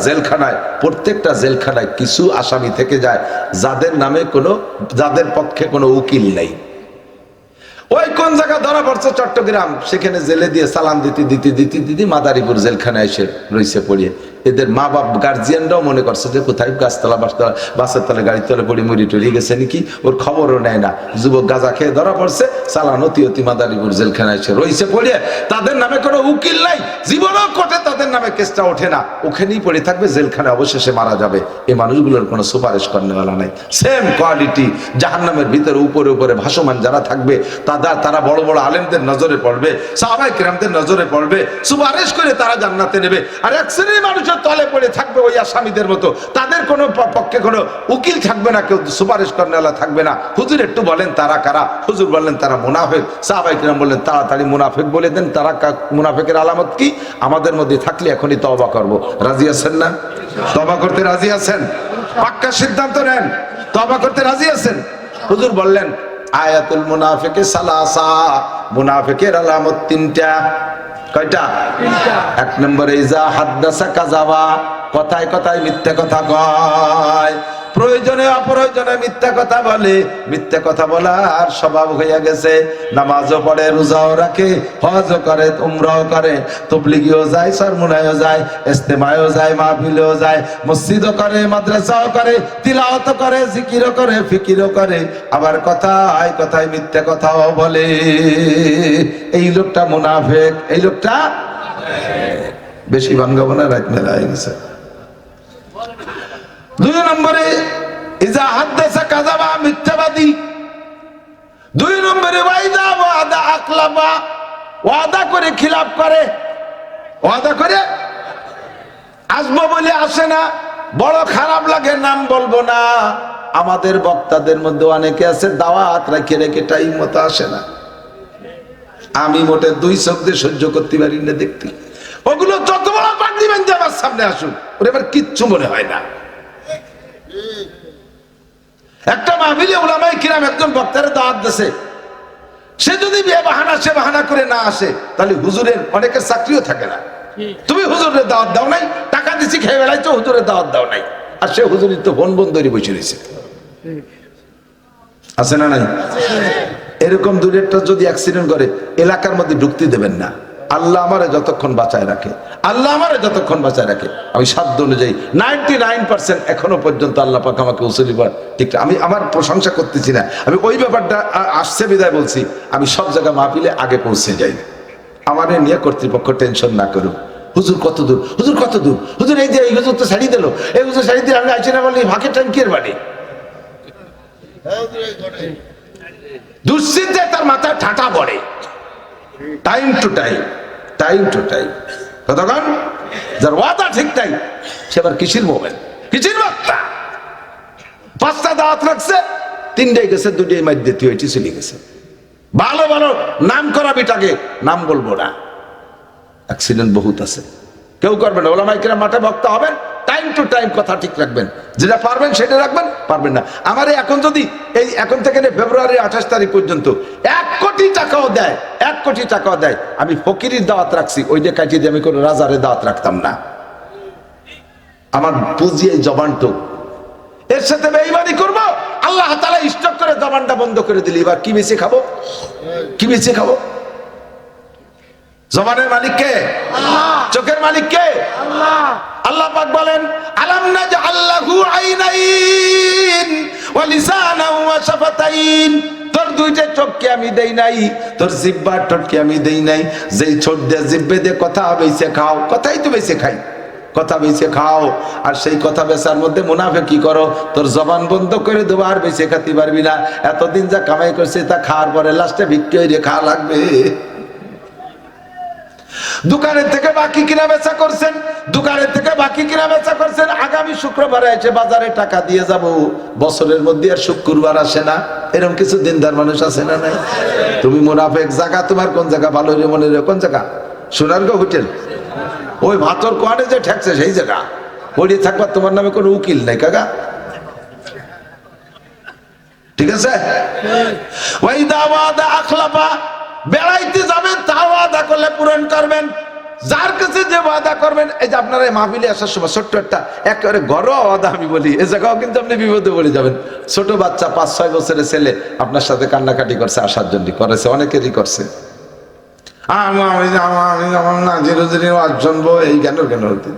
জেলখানায় কিছু আসামি থেকে যায় যাদের নামে কোনো, যাদের পক্ষে কোনো উকিল নেই। ওই কোন জায়গা ধরা পড়ছে চট্টগ্রাম, সেখানে জেলে দিয়ে চালান দিতে মাদারীপুর জেলখানায় এসে রয়েছে পড়িয়ে। এদের মা বাপ গার্জিয়ানরাও মনে করছে যে কোথায় গাছতলা বাসের তলে গাড়ির তলে পড়ি মরি টরি গেছে নাকি, ওর খবরও নেয় না। যুবক গাঁজা খেয়ে ধরা পড়ছে, চালান অতি মাদারীপুর জেলখানায় এসে রয়েছে পড়িয়ে। তাদের নামে কোনো উকিল নাই, জীবনও কোর্টে তাদের নামে কেসটা ওঠে না, ওখানেই পড়ে থাকবে, জেলখানায় অবশেষে মারা যাবে। এই মানুষগুলোর কোনো সুপারিশ করেওয়ালা নাই। সেম কোয়ালিটি জাহান্নামের ভিতরে উপরে ভাসমান যারা থাকবে তারা বড় বড় আলেমদের নজরে পড়বে, সাহাবায়ে কিরামদের নজরে পড়বে, সুপারিশ করে তারা জান্নাতে নেবে। আর এক শ্রেণীর মানুষের তলে পড়ে থাকবে ওই আসামিদের মতো, তাদের কোনো পক্ষে কোনো উকিল থাকবে না, কেউ সুপারিশ করেওয়ালা থাকবে না। হুজুর একটু বলেন তারা কারা? হুজুর বললেন তারা মুনাফিক। সাহাবায়ে কিরাম বললেন তাড়াতাড়ি মুনাফিক বলে দেন। তারা মুনাফিকের আলামত কি? আমাদের মধ্যে থাকলে এখনই তওবা করব। রাজি আছেন না? তওবা করতে রাজি আছেন? পাক্কা সিদ্ধান্ত নেন, তওবা করতে রাজি আছেন? হুজুর বললেন আয়াতুল মুনাফিকে সালাসা, মুনাফিকের আলামত তিনটা। কয়টা? এক নম্বরে ইজা হাদ্দাসা কাযাবা, কথায় কথায় মিথ্যা কথা কয়, প্রয়োজনে অপ্রয়োজনে মিথ্যা কথা বলে, মিথ্যা কথা বলার স্বভাব হয়ে গেছে। নামাজও পড়ে, রোজাও রাখে, হজও করে, উমরাও করে, তাবলীগেও যায়, সরমুনায়ও যায়, ইজতেমায়ও যায়, মাহফিলেও যায়, মসজিদও করে, মাদ্রাসাও করে, তিলাওয়াতও করে, জিকিরও করে, ফিকিরও করে, আবার কথায় কথায় মিথ্যা কথাও বলে। এই লোকটা মুনাফিক, এই লোকটা বেশি ভাঙ্গাবো না, রাত মেলা হয়ে গেছে। দুই নম্বরে ইজা হাদ্দাসা কাযাবা, মিথ্যাবাদী। দুই নম্বরে ওয়াইদা ওয়াদা আকলাবা, ওয়াদা করে খিলাফ করে, ওয়াদা করে আসবো বলে আসে না। বড় খারাপ লাগে, নাম বলবো না। আমাদের বক্তাদের মধ্যে অনেকে আছে দাওয়াত রেখে টাইম মতো আসে না। আমি মোটে দুই চোখ দিয়ে সহ্য করতে পারি না দেখতে। ওগুলো যত বড় পাগড়ি বান্ধে আমার সামনে আসুন, ওর এবার কিচ্ছু মনে হয় না। একটা মাহফিলে উলামায়ে কিরাম একজন বক্তারে দাওয়াত দিয়েছে, সে যদি সে বাহানা করে না আসে, তাহলে হুজুরের অনেকের চাকরিও থাকে না। তুমি হুজুরের দাওয়াত দাও নাই, টাকা দিছি খেয়ে বেড়াইছো, হুজুরের দাওয়াত দাও নাই, আর সে হুজুরের তো ফোন বন্ধ বসে রয়েছে। আছে না নাই? এরকম দূরেরটা যদি অ্যাক্সিডেন্ট করে এলাকার মধ্যে ঢুকতে দেবেন না। আল্লাহ আমারে যতক্ষণ বাঁচায় রাখে, আল্লাহ আমারে যতক্ষণ বাঁচায় রাখে, আমি সাধ্য অনুযায়ী 99% এখনো পর্যন্ত আল্লাহ পাক আমাকে উসুলিবার ঠিক। আমি আমার প্রশংসা করতেছি না, আমি ওই ব্যাপারটা আসছে বিদায় বলছি। আমি সব জায়গায় মাহফিলে আগে পৌঁছে যাই। আমার নিয়ে কর্তৃপক্ষ টেনশন না করুক। হুজুর কত দূর, হুজুর কত দূর, হুজুর এই যে এই হুজুর তো শাড়ি দিল, এই হুজুর শাড়ি দিয়ে আমি আইছি না বললে ভাগের ট্যাঙ্কির বাড়ি। দুশ্চিন্তায় তার মাথায় ঠাটা পড়ে। টাইম টু টাইম কতক্ষণ যার ওয়াদা ঠিক তাই, সে আবার কিসির মোবাইল, কিসির বার্তা। 5টা দাওয়াত রাখছে, 3টাই গেছে, 2টাই মাইর দিতে হয়েছে, চলে গেছে। ভালো ভালো নাম করা বিটাকে নাম বলবো না, অ্যাক্সিডেন্ট বহুত আছে। কেউ করবেন না। ওলামায়ে কিরাম মাঠে বক্তা হবেন, টাইম টু টাইম কথা ঠিক রাখবেন, যেটা পারবেন সেটা রাখবেন, পারবেন না। আমার এখন যদি এই এখন থেকে ফেব্রুয়ারি 28 তারিখ পর্যন্ত 1 কোটি টাকাও দেয়, 1 কোটি টাকাও দেয়, আমি ফকিরের দাওয়াত রাখছি, ওইটা কাটিয়ে দিয়ে আমি কোনো রাজারের দাওয়াত রাখতাম না। আমার পুঁজি এই জবানটুক, এর সাথে বেঈমানি করবো, আল্লাহ তাআলা স্টপ করে জবানটা বন্ধ করে দিলি। এবার কি বেশি খাবো, কি বেশি খাবো? জবানের মালিক কে? আল্লাহ। চোখের মালিক কে? আল্লাহ। আল্লাহ পাক বলেন আলাম নাজআল লাহু আইনাইন ওয়া লিসানান ওয়া শাফাতাইন, তোর 2টা চোখকে আমি দেই নাই, তোর জিহ্বার ঠোঁটকে আমি দেই নাই। যেই ঠোঁট দিয়ে জিহ্বে দিয়ে কথা বেঁচে খাও, কথাই তো বেঁচে খাই, কথা বেঁচে খাও। আর সেই কথা বেচার মধ্যে মুনাফিকি করো, তোর জবান বন্ধ করে দেবো, আর বেঁচে খেতে পারবি না। এতদিন যা কামাই করছে তা খাওয়ার পরে লাস্টে ভিক্ষে হইরে খাওয়া লাগবে। দোকানের থেকে বাকি কিনা বেচা করছেন, দোকানের থেকে বাকি কিনা বেচা করছেন, আগামী শুক্রবারে এসে বাজারে টাকা দিয়ে যাব। বছরের মধ্যে আর শুক্রবার আসে না। এরকম কিছু দিনদার মানুষ আছে না নাই? তুমি মুনাফিক। জায়গা তোমার কোন জায়গা ভালো রে মনে রে? কোন জায়গা? সোনারগাঁও হোটেল, ওই ভাতর কোয়ানে যে ঠেকছে সেই জায়গা। ওই থাকবার তোমার নামে কোনো উকিল নাই কাকা, ঠিক আছে? ওই দাওয়াদা আখলাফা, বেড়াইতে যাবেন তা ওয়াদা করলে পূরণ করবেন। যার কাছে যে ওয়াদা করবেন, এই যে আপনারা মাহফিলে আসার সময় ছোট্ট একটা একেবারে ঘরোয়া ওয়াদা আমি বলি, এ জায়গাও কিন্তু আপনি বিপদে পড়ে যাবেন। ছোট বাচ্চা 5-6 বছরের ছেলে আপনার সাথে কান্নাকাটি করছে, আসার জন্য করেছে, অনেকেরই করছে, শুনবো এই জ্ঞান হতে।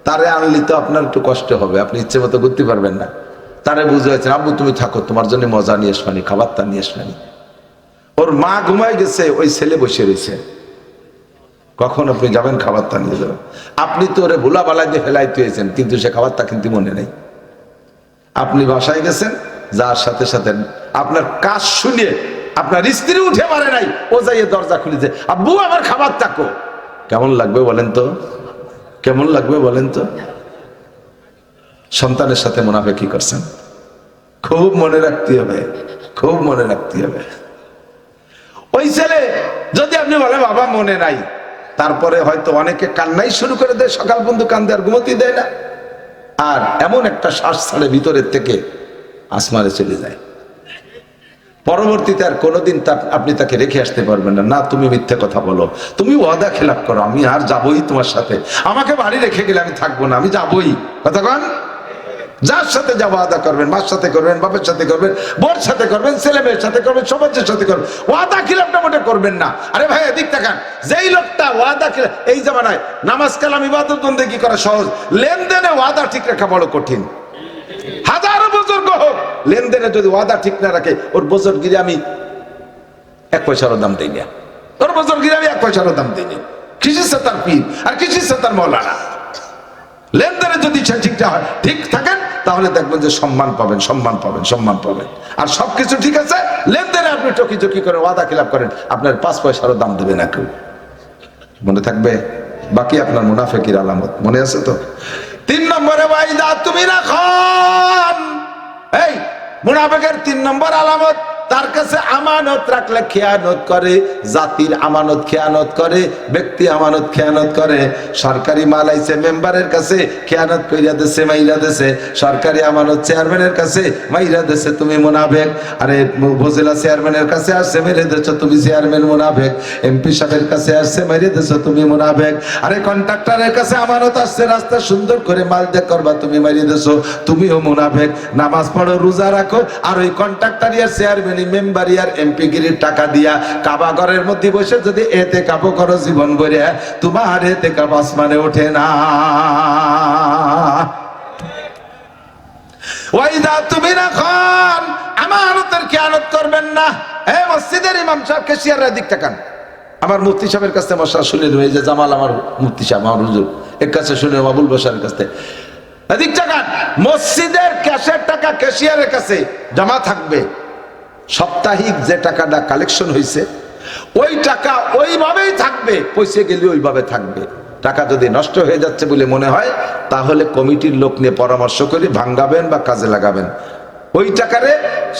তারে আনলি তো আপনার একটু কষ্ট হবে, আপনি ইচ্ছে মতো ঘুরতে পারবেন না। তারে বুঝাইছেন, আব্বু তুমি থাকো, তোমার জন্য মজা নিয়ে আসবানি, খাবারটা নিয়ে আসবানি। ওর মা ঘুমায় গেছে, ওই ছেলে বসে রয়েছে, কখন আপনি যাবেন খাবারটা নিয়ে যাবেন? আপনি তো ওরে ভোলা বালাই দিয়ে ফেলাই তুয়েছেন, কিন্তু সে খাবারটা কিন্তু মনে নেই। আপনি বাসায় গেছেন, যার সাথে সাথে আপনার কাজ শুনিয়ে আপনার স্ত্রী উঠে পারে নাই, ও যাইয়ে দরজা খুলেছে, আব্বু আমার খাবার তাকো। কেমন লাগবে বলেন তো? কেমন লাগবে বলেন তো? সন্তানের সাথে মুনাফিকি করছেন। খুব মনে রাখতে হবে, খুব মনে রাখতে হবে। ওই ছেলে যদি আপনি বলেন বাবা মনে নাই, তারপরে হয়তো অনেকে কান্নাই শুরু করে দেয়, সকাল পর্যন্ত কান্দে আর ঘুমোতেই দেয় না, আর এমন একটা শ্বাস ছাড়ে ভিতরের থেকে আসমানে চলে যায়। পরবর্তীতে আর কোনোদিন আপনি তাকে রেখে আসতে পারবেন না। না, তুমি মিথ্যে কথা বলো, তুমি ওয়াদা খেলাপ করো, আমি আর যাবোই তোমার সাথে, আমাকে বাড়ি রেখে গেলে আমি থাকবো না, আমি যাবোই। কথা কন? যার সাথে যা ওয়াদা করবেন, মার সাথে করবেন, বাপের সাথে করবেন, বোর সাথে করবেন, ছেলে মেয়ের সাথে করবেন, সমাজের সাথে করবেন, ওয়াদা খিলাফটা মোটে করবেন না। আরে ভাই এদিক তাকান, যেই লোকটা ওয়াদা খিলাফ, এই জামানায় নামাজ কালাম ইবাদত বন্দেগী করা সহজ, লেনদেনে ওয়াদা ঠিক রাখা বড় কঠিন। হাজারো বুজুর্গ হোক, লেনদেনে যদি ওয়াদা ঠিক না রাখে, ওর বুজুর্গিরে আমি 1 পয়সারও দাম দিই না, ওর বুজুর্গিরে আমি 1 পয়সারও দাম দিই না। কিসের সাথে তার পীর আর কিসের সাথে তার মৌলানা? লেনদেনে যদি ঠিকটা হয়, ঠিক থাকেন, তাহলে দেখবেন যে সম্মান পাবেন, সম্মান পাবেন, সম্মান পাবেন। আর সবকিছু ঠিক আছে, লেনদেনে আপনি টকি করেন, ওয়াদা খিলাপ করেন, আপনার 5 পয়সারও দাম দেবে না কেউ। মনে থাকবে? বাকি আপনার মুনাফিকের আলামত মনে আছে তো? 3 নম্বরে ওয়াইদা তুমি না খান, এই মুনাফিকের 3 নম্বর আলামত, তার কাছে আমানত রাখলে খেয়ানত করে, জাতির আমানত খেয়ানত করে, ব্যক্তি আমানত খেয়ানত করে। সরকারি মাল আইছে মেম্বারের কাছে, খেয়ানত কইরা দেছে, মাইরা দেছে। সরকারি আমানত চেয়ারম্যানের কাছে, মাইরা দেছে, তুমি মুনাফিক। আরে উপজেলা চেয়ারম্যানের কাছে আসছে, মেরে দেছো, তুমি চেয়ারম্যান মুনাফিক। এমপি সাহেবের কাছে আসছে, মেরে দেছো, তুমি মুনাফিক। আরে কন্ট্রাক্টরের কাছে আমানত আসছে, রাস্তা সুন্দর করে মাল দেখ করবা, তুমি মাইরে দেছো, তুমিও মুনাফিক। নামাজ পড়ো, রোজা রাখো, আর ওই কন্ট্রাক্টর আর চেয়ারম্যান মেম্বারি আর এমপি গিরির টাকা দিয়া কাবা ঘরের মধ্যে বসে যদি এতে কাবো করো জীবন ভরে, তোমার এতে কাব আসমানে ওঠে না। ওয়াইদা তুমি না খান, আমানতের খেয়ানত করবেন না। এই মসজিদের ইমাম সাহেব, কেশিয়াররা দিক তাকান। আমার মুফতি সাহেবের কাছে মশা শুনে রয়েছে, জামাল আমার মুফতি সাহেব, আমার হুজুর এর কাছে শুনে, আবুল বসারের কাছে এদিক তাকান। মসজিদের ক্যাশের টাকা ক্যাশিয়ারের কাছে জমা থাকবে, সাপ্তাহিক যে টাকাটা কালেকশন হয়েছে ওই টাকা ওইভাবেই থাকবে, পয়সা গেলে ওইভাবে থাকবে। টাকা যদি নষ্ট হয়ে যাচ্ছে বলে মনে হয়, তাহলে কমিটির লোক নিয়ে পরামর্শ করে ভাঙ্গাবেন বা কাজে লাগাবেন। ওই টাকারে,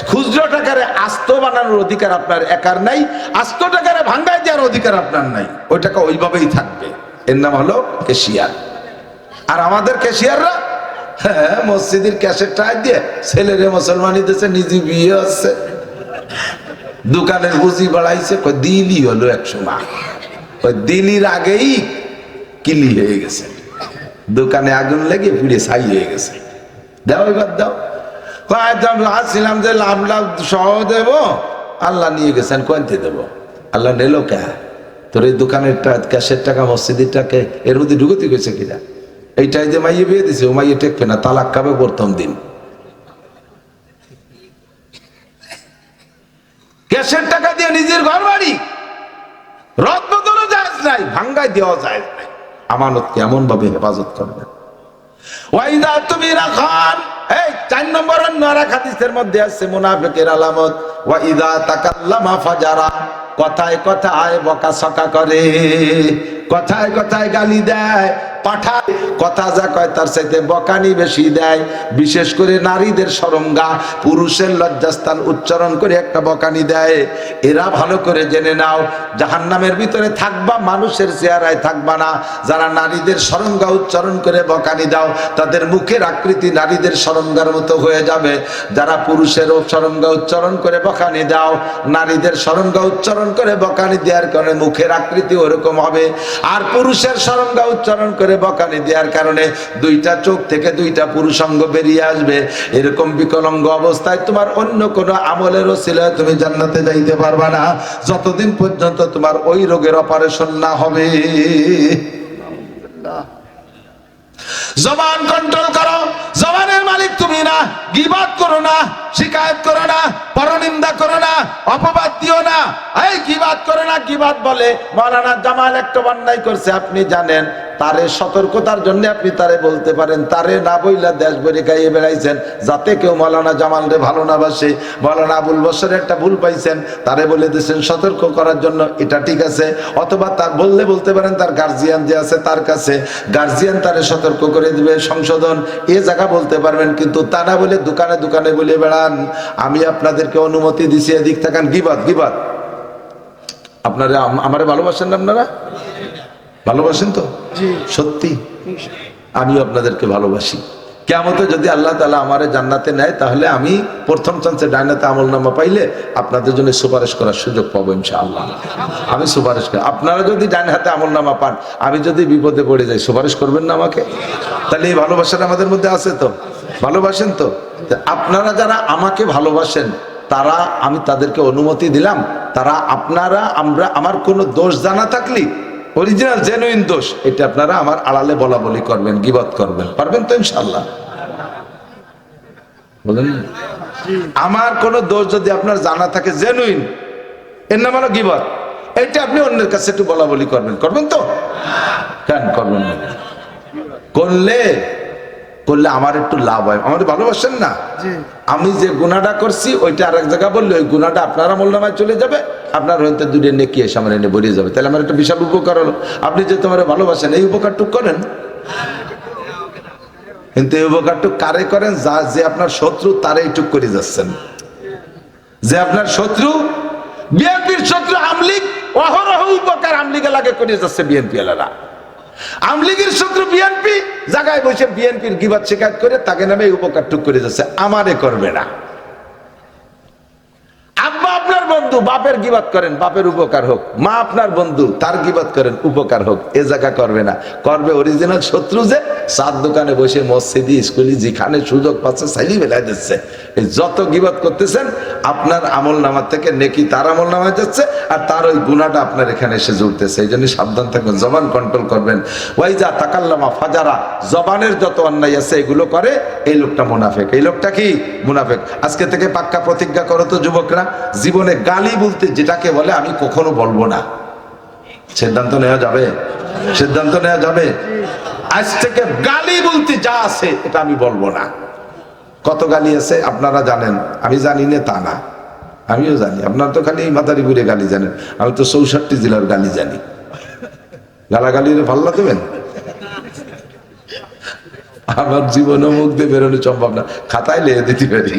খুচরো টাকারে আস্ত বানানোর অধিকার আপনার একার নাই, আস্ত টাকারে ভাঙ্গাই দেওয়ার অধিকার আপনার নাই। ওই টাকা ওইভাবেই থাকবে, এর নাম হলো ক্যাশিয়ার। আর আমাদের ক্যাশিয়াররা, হ্যাঁ, মসজিদের ক্যাশের টাকা দিয়ে ছেলেরে মুসলমানি দিয়েছে, নিজে বিয়ে হচ্ছে, দোকানের পুঁজি বাড়াইছে, দিলি হলো 100 মাস, ওই দিলির আগেই কিলি হয়ে গেছে, দোকানে আগুন লেগে পুড়ে ছাই হয়ে গেছে। দাও এবার দাও, আসছিলাম যে লাভ লাভ সহ দেব, আল্লাহ নিয়ে গেছেন, কোনতে দেব? আল্লাহ নিল কে? তোর এই দোকানের ক্যাশের টাকা, মসজিদের টাকা এর মধ্যে ঢুকতে গেছে কিনা? এইটাই যে মাইয়ে বিয়ে দিছে, ও মাইয়ে টেকবে না, তালাক খাবে প্রথম দিন। ক্যাশের টাকা দিয়ে নিজের ঘর বাড়ি রদ বদলও যায় নাই, ভাঙ্গাই দেওয়া যায় নাই। আমানতকে এমন ভাবে হেফাজত করবেন। ওয়াইদা তুমি রাখান, এই 4 নম্বর নারা হাদিসের মধ্যে আছে মুনাফিকের আলামত, ওয়াইদা তাকাল্লামা ফাজারা, কথায় কথায় বকাসকা করে, কথায় কথায় গালি দেয়, পাঠায় কথা যা কয় তার চাইতে বকানি বেশি দেয়। বিশেষ করে নারীদের শরমগা, পুরুষের লজ্জাস্থান উচ্চারণ করে একটা বকানি দেয়। এরা ভালো করে জেনে নাও, জাহান্নামের ভিতরে থাকবা, মানুষের চেহারায় থাকবা না। যারা নারীদের শরমগা উচ্চারণ করে বকানি দাও, তাদের মুখের আকৃতি নারীদের শরমগার মতো হয়ে যাবে। যারা পুরুষের শরমগা উচ্চারণ করে বকানি দাও, নারীদের শরমগা উচ্চারণ করে বকানি দেওয়ার কারণে মুখের আকৃতি ওরকম হবে। আর পুরুষের শরমগা উচ্চারণ করে বকানি দেওয়ার কারণে দুইটা চোখ থেকে দুইটা পুরুষাঙ্গ বেরিয়ে আসবে। এরকম বিকলাঙ্গ অবস্থায় তোমার অন্য কোনো আমলের ওসিলায় তুমি জান্নাতে যাইতে পারবা না, যতদিন পর্যন্ত তোমার ওই রোগের অপারেশন না হবে। জবান কন্ট্রোল করো। জবানের মালিক তুমি না। গীবাত করো না, শিকায়ত করো না, পরনিন্দা করো না, অপবাদ দিও না। এই গীবাত করো না। গীবাত বলে মাওলানা জামাল একটা অন্যায় করছে, আপনি জানেন, তারে সতর্কতার জন্য আপনি তারে বলতে পারেন। তারে না বইলা দেশ ভরে গাইয়ে বেড়াইছেন যাতে কেউ মাওলানা জামাল রে ভালো না বাসে। মাওলানা আবুল বশর একটা ভুল পাইছেন, তারে বলে দিয়েছেন সতর্ক করার জন্য, এটা ঠিক আছে। অথবা তার বলতে পারেন তার গার্জিয়ান যে আছে তার কাছে, গার্জিয়ান তারে সতর্ক করে দিবে, সংশোধন এ জায়গা বলতে পারবেন। কিন্তু তা না বলে দোকানে দোকানে বলে বেড়ান আমি আপনাদেরকে অনুমতি দিছি, এদিক থাকান। গীবাত গীবাত। আপনারা আমারে ভালোবাসেন না? আপনারা ভালোবাসেন তো? সত্যি আমিও আপনাদেরকে ভালোবাসি। কিয়ামতে যদি আল্লাহ তাআলা আমারে জান্নাতে নেয়, তাহলে আমি প্রথম চান্সে ডাইনাতে আমলনামা পাইলে আপনাদের জন্য সুপারিশ করার সুযোগ পাবো ইনশাআল্লাহ। আমি সুপারিশ করি। আপনারা যদি ডাইন হাতে আমলনামা পান, আমি যদি বিপদে পড়ে যাই, সুপারিশ করবেন না আমাকে? তাহলে এই ভালোবাসাটা আমাদের মধ্যে আছে তো? ভালোবাসেন তো? আপনারা যারা আমাকে ভালোবাসেন, তারা, আমি তাদেরকে অনুমতি দিলাম, তারা আপনারা আমরা আমার কোনো দোষ জানা থাকলে, অরিজিনাল জেনুইন দোষ, এটা আপনারা আমার আড়ালে বলা বলি করবেন, গীবত করবেন। পারবেন তো ইনশাআল্লাহ? বলেন, আমার কোন দোষ যদি আপনার জানা থাকে জেনুইন, এর নাম হলো গীবত, এটা আপনি অন্যের কাছে একটু বলা বলি করবেন। করবেন তো? কেন করবেন না? করলে আমার একটু লাভ হয়। আমাদের ভালোবাসেন না? আমি যে গুনাহটা করছি ওইটা আরেক জায়গা বললে ওই গুনাহটা আপনার আমলনামায় চলে যাবে, আপনার হয়তো দুটো নেকি এসে আমার এনে বেরিয়ে যাবে। তাহলে আমার একটা বিশাল উপকার হলো। আপনি যে তোমার ভালোবাসেন, এই উপকারটুক করেন। কিন্তু এই উপকারটুক কারে করেন? যে আপনার শত্রু, তারে এইটুক করে যাচ্ছেন। যে আপনার শত্রু, বিএনপির শত্রু আমলিগ, অহরহ উপকার আমলিগে লাগে করে যাচ্ছে বিএনপি এলারা। আমলিগের শত্রু বিএনপি, জায়গায় বসে বিএনপির গীবত শিকায়ত করে তাকে নামে উপকার টুক করে যাচ্ছে, আমারে করবে না। আব্বা আপনার বন্ধু, বাপের গীবত করেন, বাপের উপকার হোক। মা আপনার বন্ধু, তার গীবত করেন, উপকার হোক। এ জায়গা করবে না। করবে অরিজিনাল শত্রু, যে চার দোকানে বসে মসজিদি স্কুলি যেখানে সুযোগ পাচ্ছে সাইলি বেলায় দিচ্ছে। এই যত গীবত করতেছেন, আপনার আমল নামার থেকে নেকি তার আমল নামায় যাচ্ছে, আর তার ওই গুনাহটা আপনার এখানে এসে জুড়তেছে। এই জন্য সাবধান থাকবেন, জবান কন্ট্রোল করবেন। ওয়াইজা তাকাল্লামা ফাজারা, জবানের যত অন্যায় আছে এগুলো করে, এই লোকটা মুনাফিক। এই লোকটা কি? মুনাফিক। আজকে থেকে পাক্কা প্রতিজ্ঞা করো তো যুবকরা, জীবনে গালি বলতে যেটাকে বলে আমি কখনো বলবো না। সিদ্ধান্ত নেওয়া যাবে? সিদ্ধান্ত নেওয়া যাবে? আজ থেকে গালি বলতে যা আছে এটা আমি বলবো না। কত গালি আছে আপনারা জানেন, আমি জানি না তা না, আমিও জানি। আপনারা তো খালি মাদারীপুরে গালি জানেন, আমি তো 64 জেলার গালি জানি। গালাগালির পাল্লা দেবেন? আমার জীবনে মুখ দিয়ে বেরোনো সম্ভব না, খাতায় লিখে দিতে পারি,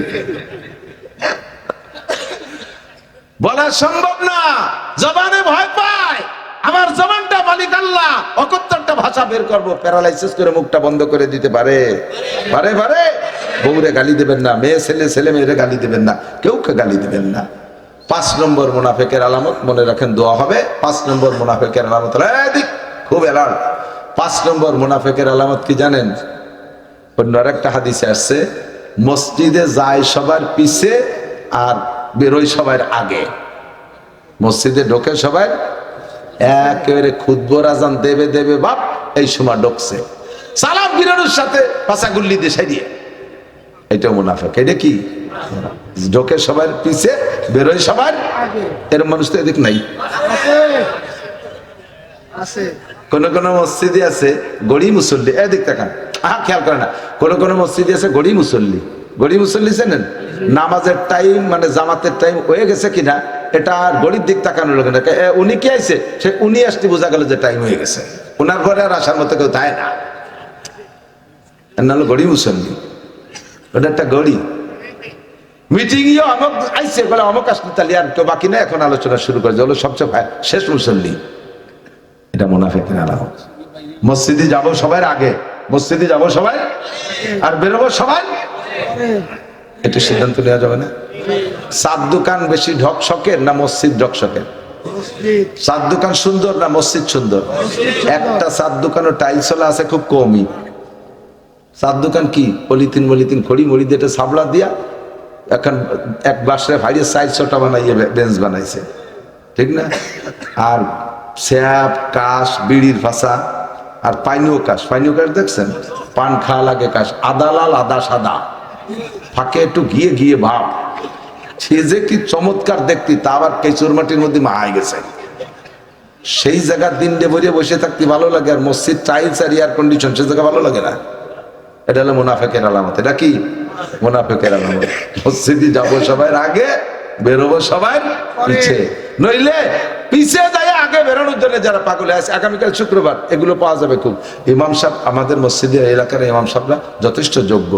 বলা সম্ভব না। জবানে ভয় পায়। আমার জবানটা মালিক আল্লাহ, অকত্তরটা ভাষা বের করবো, প্যারালাইসিস করে মুখটা বন্ধ করে দিতে পারে। পারে পারে। বউরে গালি দেবেন না, মেয়ে ছেলে মেয়েরে গালি দেবেন না, কেউকে গালি দেবেন না। 5 নম্বর মুনাফিকের আলামত, মনে রাখেন, দোয়া হবে। 5 নম্বর মুনাফিকের আলামত, খুব এলার্ট। 5 নম্বর মুনাফিকের আলামত কি জানেন? অন্য আরেকটা হাদিসে আসছে, মসজিদে যায় সবার পিছে আর বেরোয় সবার আগে। মসজিদে ঢোকে সবাই একেবারে খুতবর আজান দেবে দেবে বাপ, এই সময় ঢুকছে, সালাম ফিরানোর সাথে পাছা গুল্লি দেশাই দিয়ে। এটা মুনাফিক। এটা কি? ঢোকে সবার পিছে, বেরোয় সবার আগে। এর মানুষ তো এদিক নাই। কোন কোন মসজিদে আছে গড়ি মুসল্লি, এদিক তাকান, খেয়াল করে না। কোন কোন মসজিদে আছে গড়ি মুসল্লি। গড়ি মুসল্লি চেনেন? নামাজের টাইম মানে জামাতের টাইম হয়ে গেছে কিনা এটা আর গড়ির দিক তাকানোর লোক না। উনি কি আইছে, সে উনি আসতে বোঝা গেল যে টাইম হয়ে গেছে, ওনার ঘরে আর আসার মতো কেউ দেয় না। আর নাহলে গড়ি মুসল্লি, ওটা একটা গড়ি। মিটিং অমক আইসে বলে অমক আসলে তাহলে আর কেউ বাকি না, এখন আলোচনা শুরু করে হলো সবচেয়ে শেষ মুসল্লি। এটা মুনাফিকের আলামত। মসজিদে যাব সবার আগে, মসজিদে যাব সবাই আর বেরোবো সবাই, এটা সিদ্ধান্ত নেওয়া যাবে না। চার দোকান বেশি ঢকশকের না মসজিদ ঢকশকের? চার দোকান সুন্দর না মসজিদ সুন্দর? একটা চার দোকানও টাইলস আছে খুব কমই। চার দোকান কি পলিথিন মলিথিন খড়ি মড়ি দিয়ে সাবলা দিয়া এখন এক বাসরে ভাইয়ের সাইজ ছোটা বানাইয়ে বেঞ্চ বানাইছে, ঠিক না? আর স্যাপ কাশ বিড়ির ফাঁসা আর পাইনিও কাশ, পাইনিও কাশ দেখছেন? পান খাওয়া লাগে কাশ, আদা লাল আদা সাদা, ফাঁকে একটু ঘিয়ে ঘিয়ে ভাব, সে যে কি চমৎকার দেখতি, তা আবার কেচুর মাটির মধ্যে মাহাই গেছে। সেই জায়গার দিন ডে ভরিয়ে বসে থাকতে ভালো লাগে, আর মসজিদ টাইলস আর এয়ার কন্ডিশন সে জায়গা ভালো লাগে না। এটা হলো মুনাফিকের আলামত। এটা কি মুনাফিকের আলামত? মসজিদে যাবো সবাই আগে, বেরোবো সবাই পিছে, নইলে পিছিয়ে যায় আগে বেরোনোর জন্য যারা পাগল আছে। আগামীকাল শুক্রবার এগুলো পাওয়া যাবে খুব। ইমাম সাহেব আমাদের মসজিদের এলাকার ইমাম সাহেবরা যথেষ্ট যোগ্য।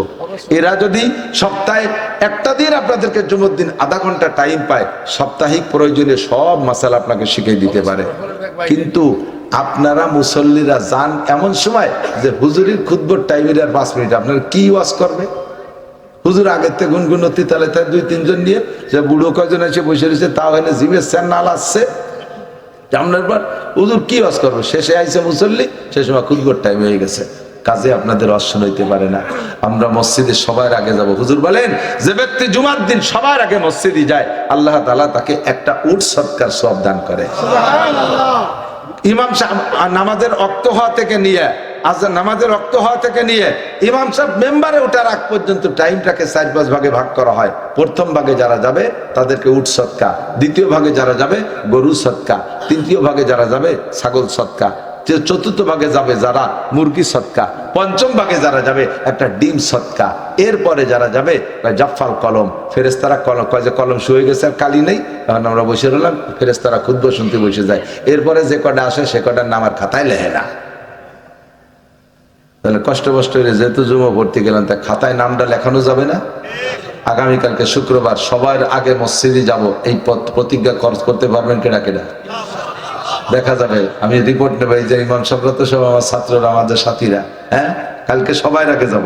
এরা যদি সপ্তাহে একটা দিন আপনাদেরকে জুমার দিন আধা ঘন্টা টাইম পায়, সাপ্তাহিক প্রয়োজনীয় সব মাসালা আপনাকে শিখিয়ে দিতে পারে। কিন্তু আপনারা মুসল্লিরা যান এমন সময় যে হুজুরির খুতবার টাইমের আর 5 মিনিট আপনারা কি ওয়াজ করবে? হুজুর আগের থেকে গুনগুনতি তালে তার 2-3 জন নিয়ে, যে বুড়ো কয়জন এসে বসে রয়েছে, তা হলে জিভে স্যান নাল আসছে, জামনার পর হুজুর কি ওয়াজ করবে? শেষে আইসে মুসল্লি, সে সময় খুতবার টাইম হয়ে গেছে, কাজে আপনাদের ওয়াজ শুনাইতে পারে না। আমরা মসজিদে সবার আগে যাব। হুজুর বলেন যে ব্যক্তি জুমার দিন সবার আগে মসজিদে যায়, আল্লাহ তাআলা তাকে একটা উট সদকার সওয়াব দান করে। সুবহানাল্লাহ। ইমাম সাহেব নামাজের ওয়াক্ত হওয়া থেকে নিয়ে আজান নামাজের ওয়াক্ত হওয়া থেকে নিয়ে ইমাম সাহেব মেম্বারে ওঠার আগ পর্যন্ত টাইমটাকে 4-5 ভাগে ভাগ করা হয়। প্রথম ভাগে যারা যাবে তাদেরকে উট সদকা, দ্বিতীয় ভাগে যারা যাবে গরু সদকা, তৃতীয় ভাগে যারা যাবে ছাগল সদকা, চতুর্থ ভাগে যাবে যারা মুরগি সদকা, পঞ্চম ভাগে যারা যাবে একটা ডিম সদকা, এরপরে যারা যাবে জাফফাল কলম। ফেরেশতারা কলম কয় যে কলম শুয়ে গেছে আর কালি নেই, তখন আমরা বসে রইলাম, ফেরেশতারা খুতবা শুনতে বসে যায়। এরপরে যে কটা আসে সে কটার নাম আর খাতায় লেখে না। তাহলে কষ্ট হলে যেহেতু জুমা ভর্তি গেলাম, তা খাতায় নামটা লেখানো যাবে না? আগামীকালকে শুক্রবার সবার আগে মসজিদে যাব, এই প্রতিজ্ঞা করতে পারবেন কেডা কেডা? দেখা যাবে। আমি রিপোর্ট নেব, এই যে ইমাম সাহেবরা তো সব আমার ছাত্ররা, আমাদের সাথীরা, হ্যাঁ কালকে সবাই আগে যাব,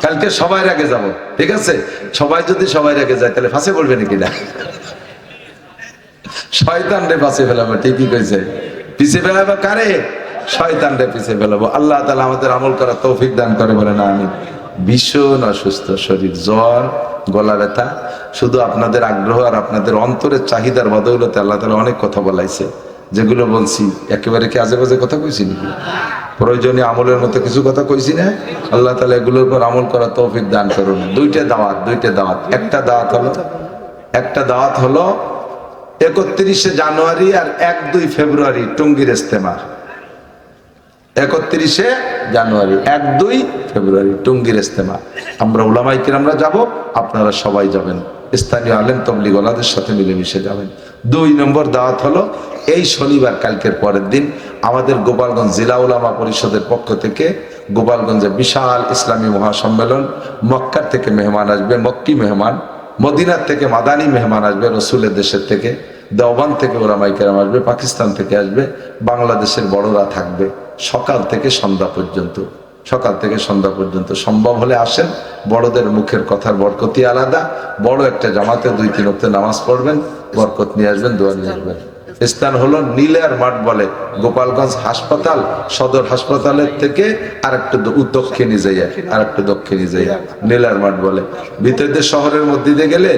কালকে সবাই আগে যাব, ঠিক আছে? সবাই যদি সবাই আগে যায় তাহলে ফাঁসে পড়বে নাকি না? শয়তান রে ফাঁসে ফেলাবো, ঠিকই কইছে। পিছে ফেলাবো কারে? শয়তান রে পিছে ফেলাবো। আল্লাহ তাআলা আমাদের আমল করার তৌফিক দান করে, বলে না আমি। ভীষণ অসুস্থ শরীর, জ্বর, গলা ব্যথা। শুধু আপনাদের আগ্রহ আর আপনাদের অন্তরের চাহিদার বদৌলতে আল্লাহ তাআলা অনেক কথা বলাইছে, যেগুলো বলছি একেবারে কি আজে বাজে কথা কইছি নাকি? প্রয়োজনীয় আমলের মতো কিছু কথা কইছি না? আল্লাহ তাআলা এগুলোর উপর আমল করার তৌফিক দান করুন। দুইটা দাওয়াত। একটা দাওয়াত হলো 31শে জানুয়ারি আর 1-2 ফেব্রুয়ারি টঙ্গীর ইজতেমা। 31শে জানুয়ারি 1-2 ফেব্রুয়ারি টঙ্গীর ইজতেমা। আমরা উলামায়ে কিরামরা যাব, আপনারা সবাই যাবেন, স্থানীয় আলেম তবলিগ ওয়ালাদের সাথে মিলেমিশে যাবেন। 2 নম্বর দাওয়াত হলো এই শনিবার, কালকের পরের দিন আমাদের গোপালগঞ্জ জেলা উলামা পরিষদের পক্ষ থেকে গোপালগঞ্জে বিশাল ইসলামী মহাসম্মেলন। মক্কার থেকে মেহমান আসবে, মক্কি মেহমান, মদিনার থেকে মাদানী মেহমান আসবে, রসুলের দেশের থেকে, দেওবন্দ থেকে উলামায়ে কেরাম আসবে, পাকিস্তান থেকে আসবে, বাংলাদেশের বড়রা থাকবে। সকাল থেকে সন্ধ্যা পর্যন্ত সম্ভব হলে আসেন। বড়দের মুখের কথার বরকতই আলাদা। বড় একটা জামাতে 2-3 ওয়াক্ত নামাজ পড়বেন, বরকত নিয়ে আসবেন, দোয়া নিয়ে আসবেন। স্থান হলো নীলার মাঠ বলে, গোপালগঞ্জ হাসপাতাল, সদর হাসপাতালের থেকে আরেকটু দক্ষিণে যাইয়া নীলার মাঠ বলে। ভিতর দিয়ে শহরের মধ্যে দিয়ে গেলে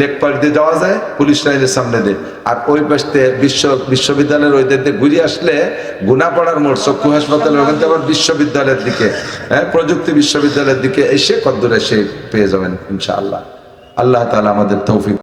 লেক পাড় দিয়ে যাওয়া যায়, পুলিশ লাইনের সামনে দিয়ে। আর ওই পাশে বিশ্ববিদ্যালয়ের ওই দিকে ঘুরে আসলে গুনাপাড়ার মোড় চক্ষু হাসপাতালের ওখান থেকে আবার বিশ্ববিদ্যালয়ের দিকে, হ্যাঁ প্রযুক্তি বিশ্ববিদ্যালয়ের দিকে এসে কদ্দুর এসে পেয়ে যাবেন ইনশাআল্লাহ। আল্লাহ তাআলা আমাদের তৌফিক